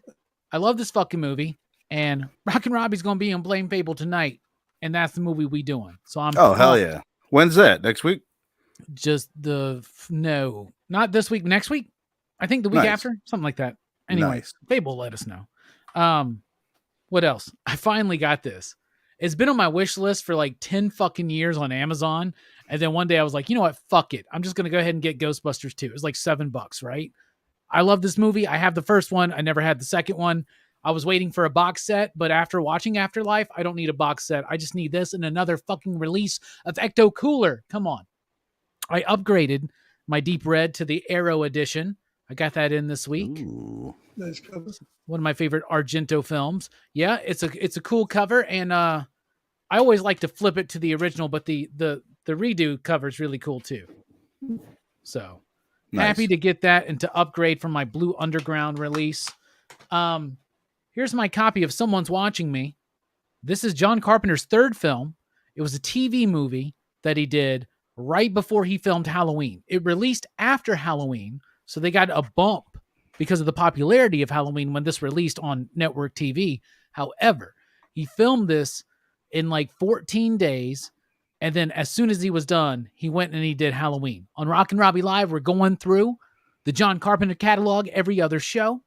B: I love this fucking movie. And Rockin' Robbie's going to be on Blame Fable tonight. And that's the movie we doing. So I'm.
C: Oh, hell yeah. When's that? Next week?
B: No, not this week. Next week? I think the week after. Something like that. Anyway, Fable let us know. What else? I finally got this. It's been on my wish list for like 10 fucking years on Amazon. And then one day I was like, you know what? Fuck it. I'm just going to go ahead and get Ghostbusters 2. It was like $7, right? I love this movie. I have the first one. I never had the second one. I was waiting for a box set, but after watching Afterlife, I don't need a box set. I just need this and another fucking release of Ecto Cooler. Come on. I upgraded my Deep Red to the Arrow edition. I got that in this week.
C: Ooh.
D: Nice cover.
B: One of my favorite Argento films. Yeah, it's a cool cover, and I always like to flip it to the original, but the redo cover is really cool too. So happy to get that and to upgrade from my Blue Underground release. Here's my copy of Someone's Watching Me. This is John Carpenter's third film. It was a TV movie that he did right before he filmed Halloween. It released after Halloween, so they got a bump because of the popularity of Halloween when this released on network TV. However, he filmed this in like 14 days, and then as soon as he was done, he went and he did Halloween. On Rockin' Robbie Live, we're going through the John Carpenter catalog every other show.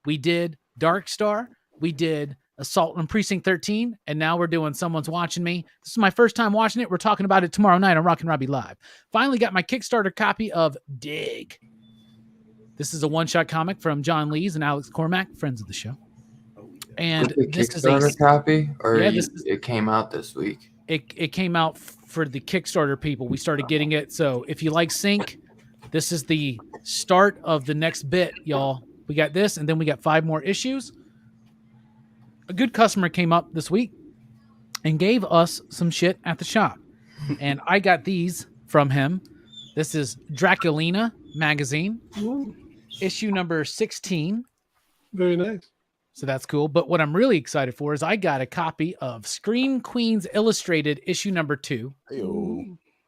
B: We did Dark Star. We did Assault on Precinct 13, and now we're doing Someone's Watching Me. This is my first time watching it. We're talking about it tomorrow night on Rockin' Robbie Live. Finally got my Kickstarter copy of Dig. This is a one-shot comic from John Lees and Alex Cormack, friends of the show. And this
A: Kickstarter
B: is a
A: copy, or it came out this week.
B: It came out for the Kickstarter people. We started getting it. So if you like Sync, this is the start of the next bit, y'all. We got this, and then we got 5 more issues. A good customer came up this week and gave us some shit at the shop. And I got these from him. This is Draculina magazine, issue number 16.
D: Very nice.
B: So that's cool. But what I'm really excited for is I got a copy of Scream Queens Illustrated issue number 2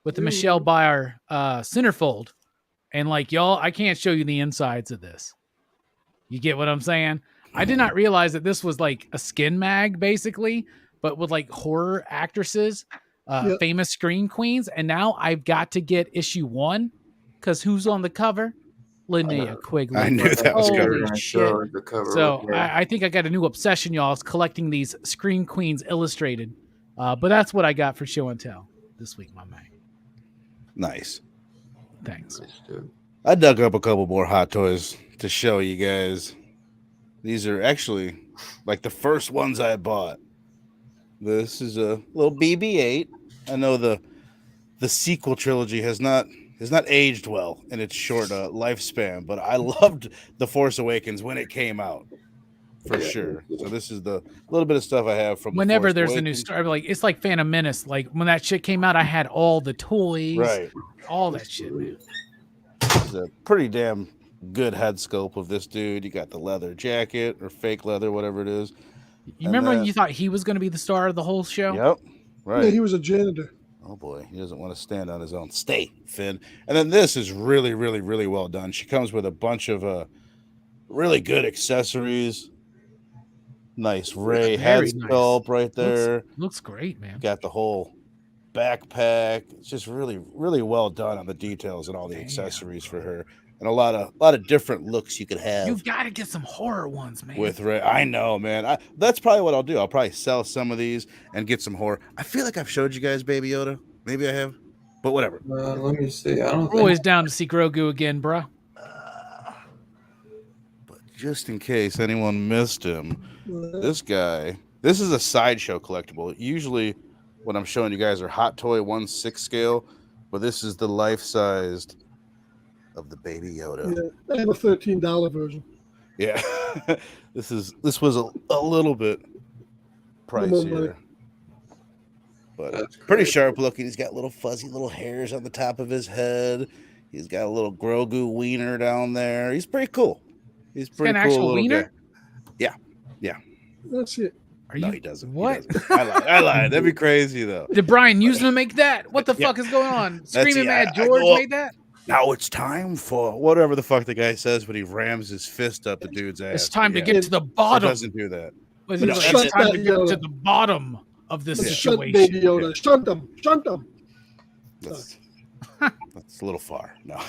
B: with the Michelle Byer centerfold. And like, y'all, I can't show you the insides of this. You get what I'm saying? I did not realize that this was like a skin mag, basically, but with like horror actresses, famous Scream Queens. And now I've got to get issue 1 because who's on the cover? Linnea Quigley.
C: I knew that was
B: covered. So I think I got a new obsession, y'all, is collecting these Scream Queens Illustrated. But that's what I got for show and tell this week, my man.
C: Nice.
B: Thanks.
C: I dug up a couple more Hot Toys to show you guys. These are actually like the first ones I bought. This is a little BB-8. I know the the sequel trilogy has not aged well in its short lifespan, but I loved The Force Awakens when it came out, for sure. So this is the little bit of stuff I have from
B: Whenever
C: The Force
B: there's
C: Awakens.
B: a new Star, like it's like Phantom Menace. Like when that shit came out, I had all the toys,
C: right?
B: All that shit, man.
C: This is a pretty damn good head sculpt of this dude. You got the leather jacket or fake leather, whatever it is.
B: You remember when you thought he was going to be the star of the whole show?
C: Yep. Right.
D: Yeah, he was a janitor.
C: Oh boy, he doesn't want to stand on his own. Stay, Finn. And then this is really, really, really well done. She comes with a bunch of really good accessories. Nice Ray head sculpt right there.
B: Looks great, man.
C: Got the whole backpack. It's just really, really well done on the details and all the accessories for her. And a lot of different looks you could have.
B: You've got to get some horror ones, man.
C: With Ray, I know, man. That's probably what I'll do. I'll probably sell some of these and get some horror. I feel like I've showed you guys Baby Yoda. Maybe I have, but whatever.
A: Let me see. I don't.
B: We're always down to see Grogu again, bro.
C: But just in case anyone missed him, this guy. This is a sideshow collectible. Usually, what I'm showing you guys are Hot Toy 1/6 scale, but this is the life-sized of the Baby Yoda.
D: Yeah, I have a $13 version.
C: Yeah, this was a little bit pricier, but pretty sharp looking. He's got little fuzzy little hairs on the top of his head. He's got a little Grogu wiener down there. He's pretty cool. He's pretty cool. An actual wiener? Guy. Yeah.
D: That's it.
C: No, he doesn't.
B: What?
C: He doesn't. I lied. That'd be crazy though.
B: Did Brian Yuzna make that? What the fuck is going on? Screaming Mad George made that?
C: Now it's time for whatever the fuck the guy says when he rams his fist up the dude's ass.
B: It's time to get to the bottom.
C: He doesn't do that.
B: It's time to get to the bottom of this situation.
D: Baby Yoda. Shunt him.
C: That's a little far. No.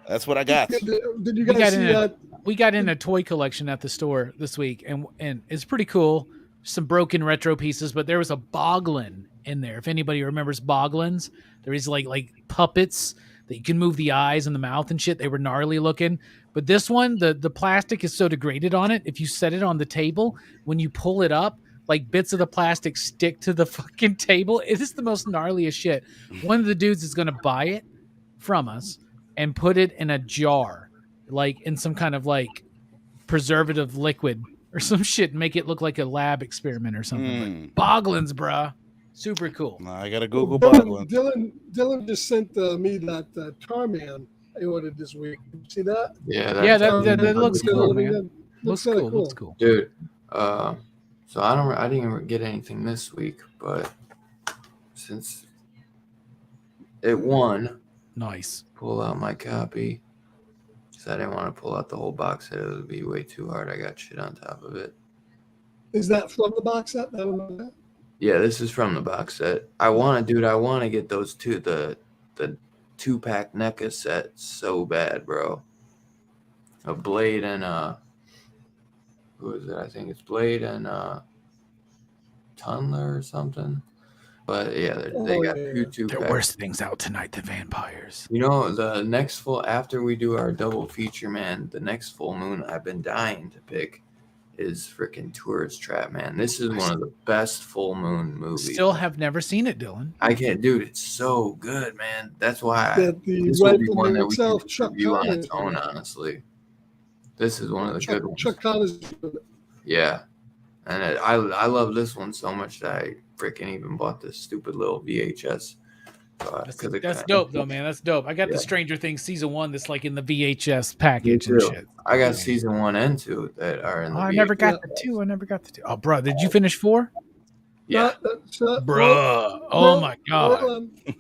C: That's what I got.
D: Did you guys see that?
B: We got in a toy collection at the store this week, and it's pretty cool. Some broken retro pieces, but there was a Boglin in there. If anybody remembers Boglins, there is like puppets that you can move the eyes and the mouth and shit. They were gnarly looking. But this one, the plastic is so degraded on it. If you set it on the table, when you pull it up, like bits of the plastic stick to the fucking table. It is the most gnarliest shit. One of the dudes is going to buy it from us and put it in a jar, like in some kind of like preservative liquid or some shit, and make it look like a lab experiment or something. But Boglins, bruh. Super cool.
C: I got to Google Boglins.
D: Dylan just sent me that Tarman I ordered this week. See that?
A: Yeah,
B: that looks cool, man. Looks cool.
A: Dude, so I didn't get anything this week, but since it won,
B: nice.
A: Pull out my copy. Because I didn't want to pull out the whole box set. It would be way too hard. I got shit on top of it.
D: Is that from the box set? I don't know that.
A: Yeah, this is from the box set. I want to get those two, the 2-pack NECA set so bad, bro. A Blade and who is it? I think it's Blade and Tunneler or something. But yeah, they got two.
B: There are worse things out tonight than vampires.
A: You know, the next after we do our double feature, man, the next full moon I've been dying to pick is freaking Tourist Trap, man. This is one of the best full moon movies.
B: Still have never seen it, Dylan.
A: I can't, dude. It's so good, man. That's why
D: this will be one that we
A: can review on its own. Honestly, this is one of the good ones.
D: Chuck Connor's.
A: Yeah, and I love this one so much that I freaking even bought this stupid little VHS.
B: That's dope, though, man. That's dope. I got the Stranger Things season 1 that's like in the VHS package and shit.
A: I got season 1 and 2 that are in the VHS.
B: I never got the 2. Oh, bro, did you finish 4?
A: Yeah.
B: Bruh. Oh, my God.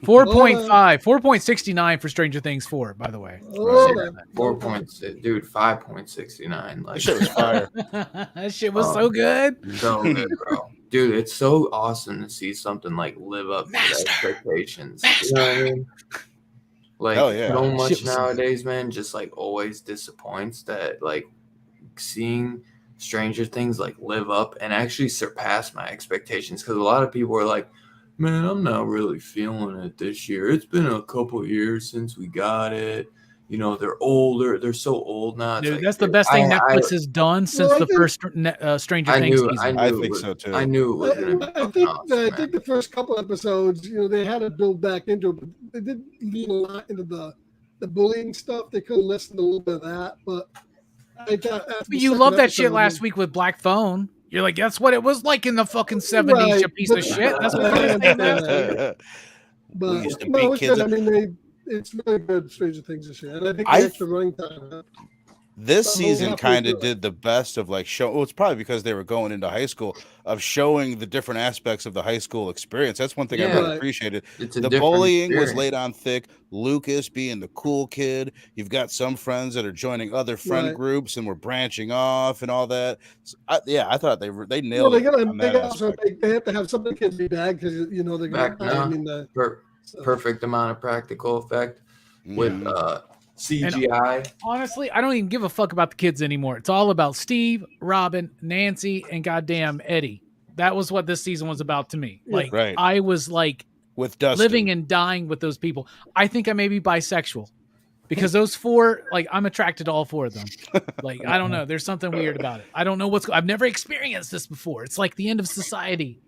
B: 4.5. 4.69 for Stranger Things 4, by the way.
A: 4.6. Dude, 5.69. Like,
C: that shit was fire.
B: That shit was so good.
A: So good, bro. Dude, it's so awesome to see something like live up to the expectations. You know what I mean? Like, so much nowadays, man, just like always disappoints that like seeing Stranger Things like live up and actually surpass my expectations. Because a lot of people are like, man, I'm not really feeling it this year. It's been a couple years since we got it. they're older. They're so old now. It's
B: Dude,
A: like,
B: that's the best thing Netflix has done since the first Stranger Things season.
C: I think so too.
A: I knew it was going to be
D: I think the first couple episodes, they had to build back into it, but they did lean a lot into the bullying stuff. They could have listened a little bit of that, but I thought
B: you loved that shit last week with Black Phone. You're like, that's what it was like in the fucking 70s, right, you piece of shit. That's what we were saying last week.
D: But we used to beat kids. I mean, it's really good, Stranger Things this year. And I think the extra running time.
C: This season kind of did the best of like show. Well, it's probably because they were going into high school of showing the different aspects of the high school experience. That's one thing I really appreciated. The bullying was laid on thick. Lucas being the cool kid. You've got some friends that are joining other friend groups and we're branching off and all that. So, I thought they nailed it.
D: They have to have some of the kids be bad because they're going to.
A: Perfect amount of practical effect with CGI.
B: And honestly, I don't even give a fuck about the kids anymore. It's all about Steve, Robin, Nancy, and goddamn Eddie. That was what this season was about to me. Like, I was like
C: with Dustin,
B: living and dying with those people. I think I may be bisexual because those four, like, I'm attracted to all four of them. Like, I don't know. There's something weird about it. I don't know I've never experienced this before. It's like the end of society.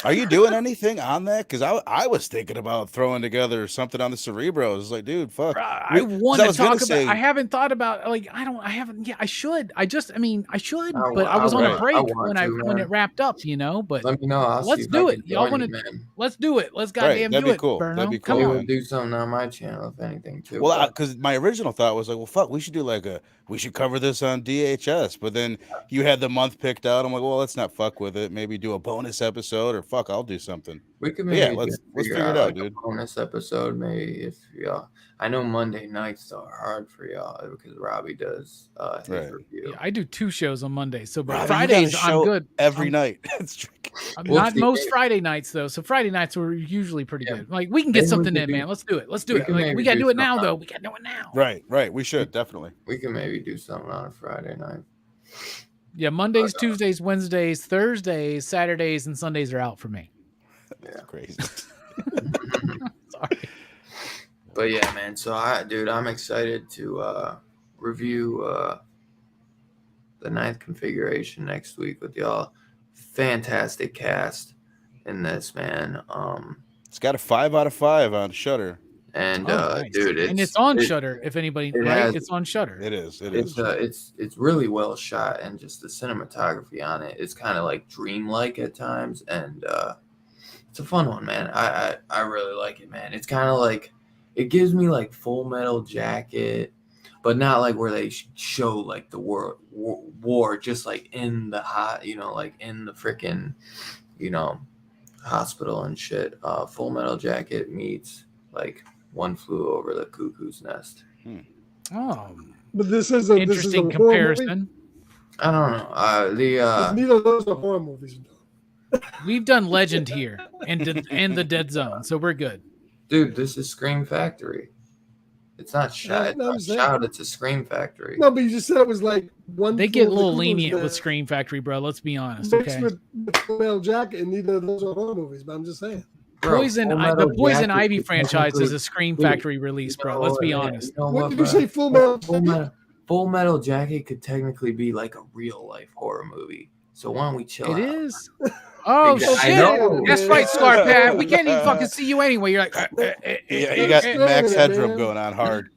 C: Are you doing anything on that? Because I was thinking about throwing together something on the Cerebros. It's like, dude, fuck.
B: I want to talk about. I haven't thought about I haven't. Yeah, I should. I should. But I was on a break when it wrapped up. But
A: let me know.
B: Let's do it. Y'all want to? Let's do it. Let's goddamn do it.
C: Cool.
B: Burno.
C: That'd be cool.
A: Come on. Do something on my channel if anything too.
C: Well, because my original thought was like, well, fuck, we should do we should cover this on DHS. But then you had the month picked out. I'm like, well, let's not fuck with it. Maybe do a bonus episode or fuck, I'll do something.
A: We could maybe
C: let's figure it out, dude.
A: A bonus episode, maybe if y'all. I know Monday nights are hard for y'all because Robbie does his review.
B: Yeah, I do 2 shows on Monday, so but Fridays I'm good
C: every night.
B: I'm not most Friday nights though, so Friday nights were usually pretty good. Like we can get something in, man. Let's do it. Like, we gotta do it now though. We gotta do it now.
C: Right. We should definitely.
A: We can maybe do something on a Friday night.
B: Yeah, Mondays, Tuesdays, Wednesdays, Thursdays, Saturdays, and Sundays are out for me.
C: That's crazy.
B: Sorry.
A: But yeah, man. So I'm excited to review the 9th configuration next week with y'all. Fantastic cast in this, man.
C: It's got a 5 out of 5 on Shudder.
A: And
B: nice.
A: Dude,
B: it's on Shudder. If anybody, it's on Shudder.
C: It is.
A: It's really well shot, and just the cinematography on it is kind of like dreamlike at times, and it's a fun one, man. I really like it, man. It's kind of like it gives me like Full Metal Jacket, but not like where they show like the war just like in the like in the freaking hospital and shit. Full Metal Jacket meets like One Flew Over the Cuckoo's Nest.
B: Oh,
D: but this is
B: interesting comparison.
A: I don't know.
D: Neither of those are horror movies.
B: We've done Legend here and the Dead Zone, so we're good.
A: Dude, this is Scream Factory. It's not Shout. It's a Scream Factory.
D: No, but you just said it was like one.
B: They get a little lenient with Scream Factory, bro. Let's be honest.
D: Mixed with Full Metal Jacket, and neither of those are horror movies. But I'm just saying.
B: The Poison Ivy franchise is a Scream Factory release, bro. Let's be honest.
D: What did you say? Full
A: Metal Jacket could technically be like a real life horror movie. So why don't we chill out?
B: It is. Oh shit! That's right, Scarpad. We can't even fucking see you anyway. You're like,
C: you got Max Headroom going on hard.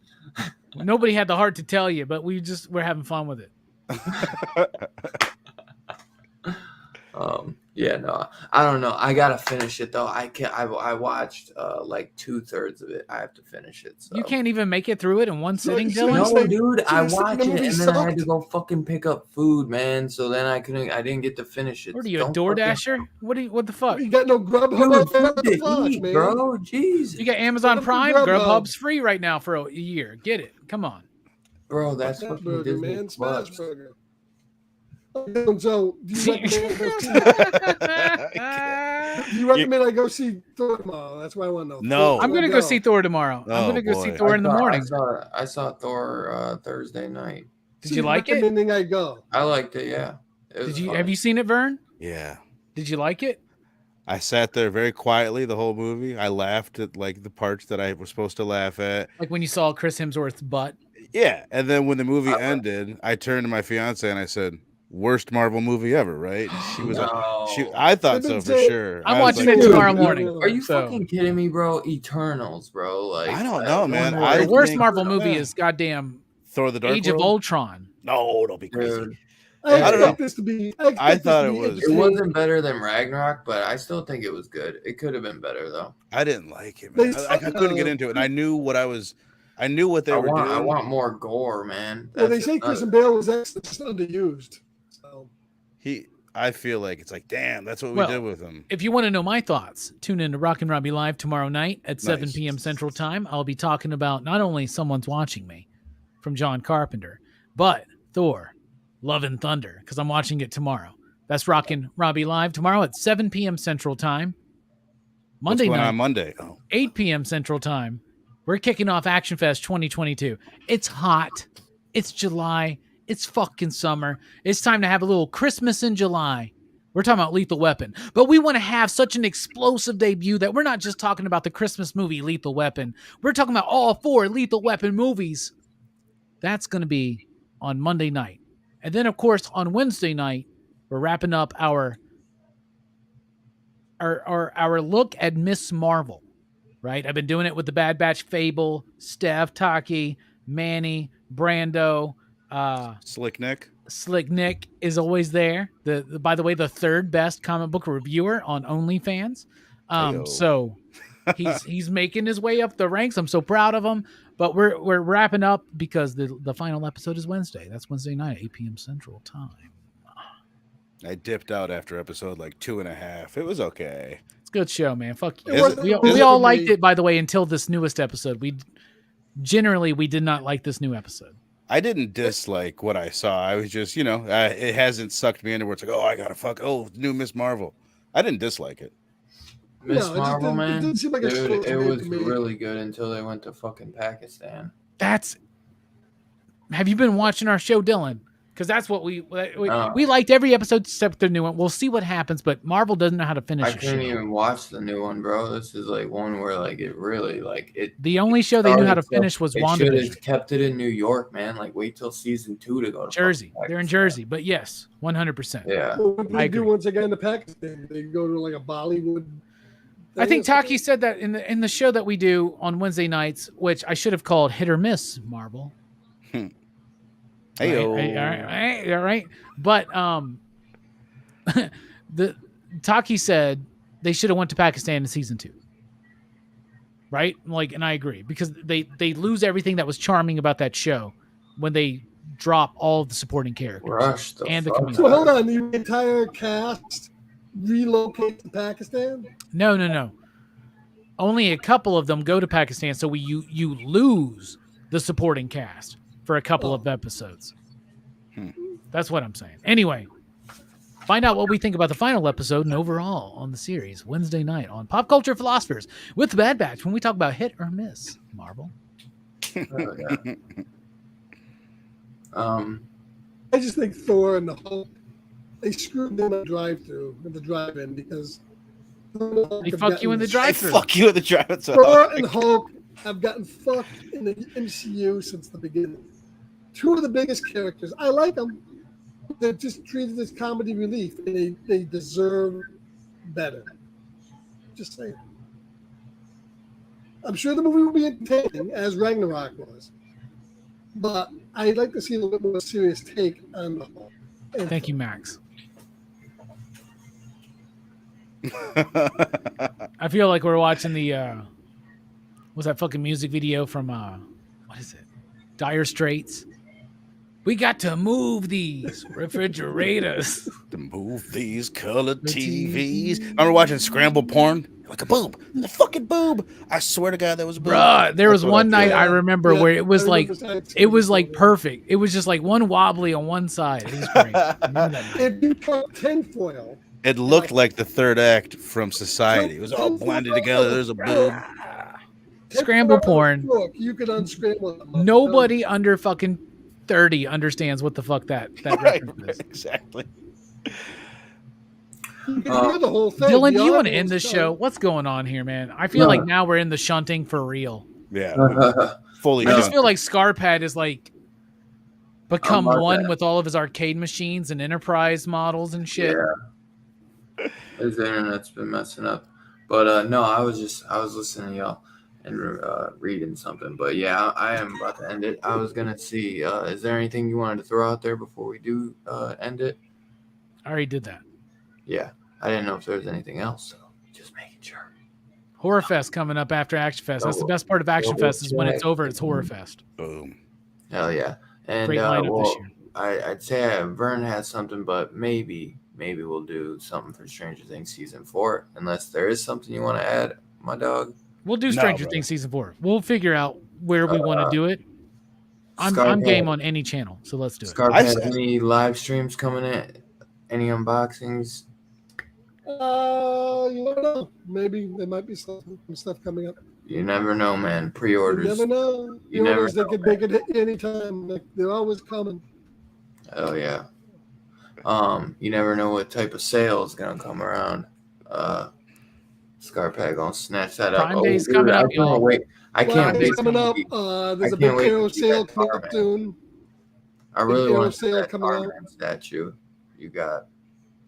B: Nobody had the heart to tell you, but we're having fun with it.
A: Yeah, no, I don't know. I gotta finish it though. I can't. I watched like 2/3 of it. I have to finish it. So.
B: You can't even make it through it in one sitting, Dylan.
A: No, dude. I watched it and then I had to go fucking pick up food, man. So then I didn't get to finish it.
B: What are you, a DoorDasher? What the fuck?
D: You got no Grubhub
A: to eat, bro? Jeez.
B: You got Amazon Prime. Grubhub's free right now for a year. Get it? Come on,
A: bro. That's what
D: burger, man. Smash burger. So, do you recommend I go see Thor tomorrow? That's what I want to know.
C: No,
B: I'm going to go see Thor tomorrow. I'm going to go see Thor in the morning.
A: I saw Thor Thursday night.
B: Did you like it?
D: I go.
A: I liked it. Yeah.
B: Have you seen it, Vern?
C: Yeah.
B: Did you like it?
C: I sat there very quietly the whole movie. I laughed at like the parts that I was supposed to laugh at.
B: Like when you saw Chris Hemsworth's butt.
C: Yeah, and then when the movie ended, I turned to my fiance and I said, "Worst Marvel movie ever, right?" And she was like, I thought so for sure.
B: I'm watching it tomorrow morning.
A: Are you fucking kidding me, bro? Eternals, bro. Like
C: I don't know, man.
B: The worst Marvel movie is goddamn
C: Thor: The Dark
B: Age
C: World?
B: of Ultron.
C: No, don't be crazy.
A: Dude.
C: I don't know.
D: This to be,
C: I thought it was.
A: It wasn't better than Ragnarok, but I still think it was good. It could have been better though.
C: I didn't like it, man. I couldn't get into it, and I knew what I knew what they were doing.
A: I want more gore, man.
D: Well, they say Christian Bale was excellent, underused. So
C: I feel like it's like, damn, that's what we did with him.
B: If you want to know my thoughts, tune in to Rockin' Robbie Live tomorrow night at 7 p.m. Central Time. I'll be talking about not only Someone's Watching Me from John Carpenter, but Thor, Love and Thunder, because I'm watching it tomorrow. That's Rockin' Robbie Live tomorrow at 7 p.m. Central Time. Monday night.
C: On Monday?
B: 8 p.m. Central Time. We're kicking off Action Fest 2022. It's hot. It's July. It's fucking summer. It's time to have a little Christmas in July. We're talking about Lethal Weapon. But we want to have such an explosive debut that we're not just talking about the Christmas movie Lethal Weapon. We're talking about all 4 Lethal Weapon movies. That's going to be on Monday night. And then, of course, on Wednesday night, we're wrapping up our look at Miss Marvel, right? I've been doing it with the Bad Batch Fable, Steph, Taki, Manny, Brando,
C: Slick Nick.
B: Slick Nick is always there. By the way, the 3rd best comic book reviewer on OnlyFans. So he's making his way up the ranks. I'm so proud of him. But we're wrapping up because the final episode is Wednesday. That's Wednesday night, 8 p.m. Central Time.
C: I dipped out after episode like 2.5. It was okay.
B: It's a good show, man. Fuck you.
C: We
B: We all liked it, by the way, until this newest episode. We did not like this new episode.
C: I didn't dislike what I saw. I was just, it hasn't sucked me into where it's like, I gotta new Miss Marvel. I didn't dislike it.
A: Miss Marvel, man. It was really good until they went to fucking Pakistan.
B: Have you been watching our show, Dylan? Because that's what we liked every episode except the new one. We'll see what happens, but Marvel doesn't know how to finish.
A: I couldn't even watch the new one, bro. This is like one where like it really like it.
B: The only show they knew how to finish was WandaVision.
A: Should have kept it in New York, man. Like wait till season 2 to go to
B: Jersey. They're in Jersey, but yes, 100%.
A: Yeah.
D: Well, they do once again to Pakistan. They go to like a Bollywood.
B: I think Taki said that in the show that we do on Wednesday nights, which I should have called Hit or Miss Marvel.
C: Hey,
B: all right. But the Taki said they should have went to Pakistan in season 2. Right? Like, and I agree because they lose everything that was charming about that show when they drop all of the supporting characters and the community.
D: So hold on, the entire cast relocate to Pakistan?
B: No. Only a couple of them go to Pakistan, so you lose the supporting cast for a couple of episodes. That's what I'm saying. Anyway, find out what we think about the final episode and overall on the series Wednesday night on Pop Culture Philosophers with the Bad Batch when we talk about Hit or Miss Marvel.
D: I just think Thor and the Hulk, they screwed them in the drive-in because
B: they fuck you in the drive-thru.
C: Fuck you in the drive-in.
D: Thor and Hulk have gotten fucked in the MCU since the beginning. 2 of the biggest characters. I like them. They're just treated as comedy relief, and they deserve better. Just saying. I'm sure the movie will be entertaining, as Ragnarok was. But I'd like to see a little bit more serious take on the Hulk.
B: Thank you, Max. I feel like we're watching the what's that fucking music video from what is it? Dire Straits. We got to move these refrigerators.
C: To move these colored TVs. I remember watching Scramble Porn. Like a boob. A fucking boob. I swear to God, that was a boob.
B: Bruh, there was one night I remember where it was like perfect. It was just like one wobbly on one side. It was great.
D: If you put tinfoil.
C: It looked like the 3rd act from Society. It was all blended together. There's a boob.
B: Scramble porn.
D: Look, you could unscramble them.
B: Nobody under fucking 30 understands what the fuck that reference is.
C: Exactly.
D: You can hear the whole thing.
B: Dylan, do you want to end the show? What's going on here, man? I feel like now we're in the shunting for real.
C: Yeah, fully.
B: I just feel like Scarpad is like become one with all of his arcade machines and enterprise models and shit.
A: Yeah. His internet's been messing up. But no, I was listening to y'all and reading something. But yeah, I am about to end it. I was gonna see, is there anything you wanted to throw out there before we do end it?
B: I already did that.
A: Yeah. I didn't know if there was anything else, so just making sure.
B: Horror Fest coming up after Action Fest. That's the best part of Action Fest is when it's over, it's Horror Fest.
C: Boom.
A: Hell yeah. And
B: great lineup this year.
A: I'd say Vern has something, but maybe we'll do something for Stranger Things season 4, unless there is something you want to add, my dog.
B: We'll do Stranger Things season 4. We'll figure out where we want to do it. I'm game on any channel, so let's do it.
A: Scarpad, any live streams coming in? Any unboxings?
D: You never know. Maybe there might be some stuff coming up.
A: You never know, man. Pre-orders.
D: You never know.
A: You never
D: they
A: know,
D: could make it anytime. They're always coming.
A: Oh yeah. You never know what type of sale is gonna come around. Scarpad gonna snatch that up.
B: Prime Day's coming up, y'all.
A: Wait, I can't wait.
D: Coming up. There's a big Arrow sale coming up soon.
A: I really want to see
D: sale
A: that
D: coming out.
A: Tarman statue you got.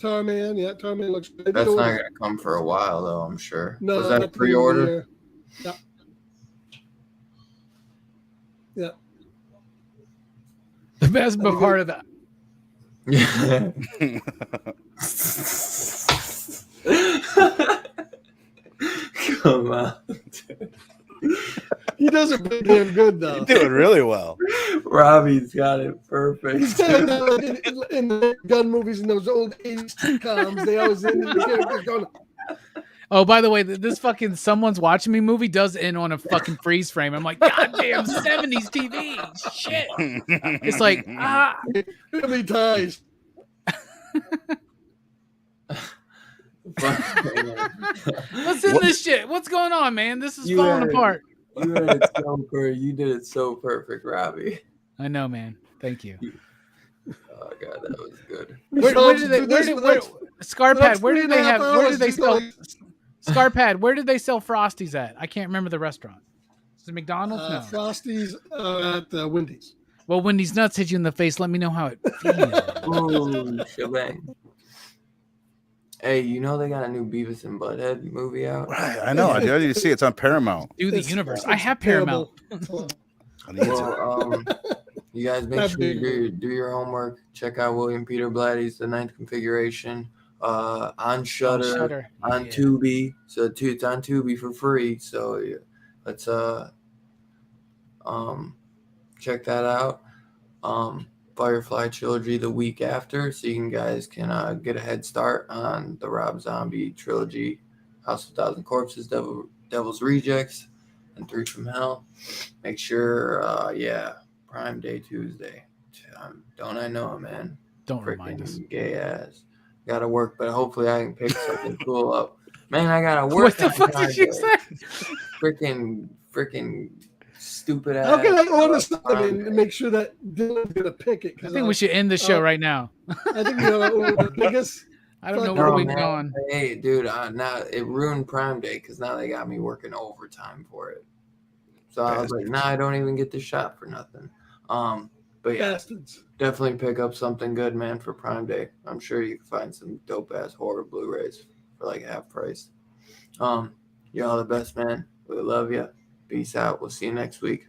D: Tarman, yeah, Tarman looks good.
A: That's not gonna come for a while though, I'm sure.
D: No,
A: was that a pre-order?
D: Yeah. Yeah.
B: The best part of that.
A: Yeah. Come on.
D: He does it pretty damn good though.
C: You're doing really well.
A: Robbie's got it perfect.
D: In the gun movies and those old 80's sitcoms, they always end the characters going.
B: Oh, by the way, this fucking Someone's Watching Me movie does end on a fucking freeze frame. I'm like, goddamn 70s TV. Shit. It's like,
D: Really ties.
B: What's in this shit? What's going on, man? This is falling apart.
A: You did it so perfect, Robbie.
B: I know, man. Thank you.
A: Oh god, that was good.
B: Scarpad, where did they sell Frosties at? I can't remember the restaurant. Is it McDonald's? No.
D: Frosties at Wendy's.
B: Well, when these nuts hit you in the face, let me know how it feels.
A: Ooh, shebang. Hey, you know they got a new Beavis and Butthead movie out?
C: Right, I know. I need to see it's on Paramount.
B: Do the universe. I have Paramount.
A: Well, you guys make sure you do your homework. Check out William Peter Blatty's The Ninth Configuration on Shudder, on Tubi. So it's on Tubi for free. So let's check that out. Firefly trilogy the week after, so you guys can get a head start on the Rob Zombie trilogy, House of 1,000 Corpses, Devil's Rejects, and Three from Hell. Make sure, Prime Day Tuesday. Don't I know it, man?
B: Don't remind us.
A: Gay ass. Gotta work, but hopefully I can pick something cool up. Man, I gotta work.
B: What the fuck did you say?
A: Freaking stupid ass.
D: How can I honestly make sure that Dylan's gonna pick it?
B: I think we should end the show right now.
D: I think the biggest.
B: I don't know where we've gone.
A: Hey, dude, now it ruined Prime Day because now they got me working overtime for it. So I was like, I don't even get the shot for nothing. But yeah,
D: Bastards.
A: Definitely pick up something good, man, for Prime Day. I'm sure you can find some dope ass horror Blu-rays for like half price. You're all the best, man. We love you. Peace out. We'll see you next week.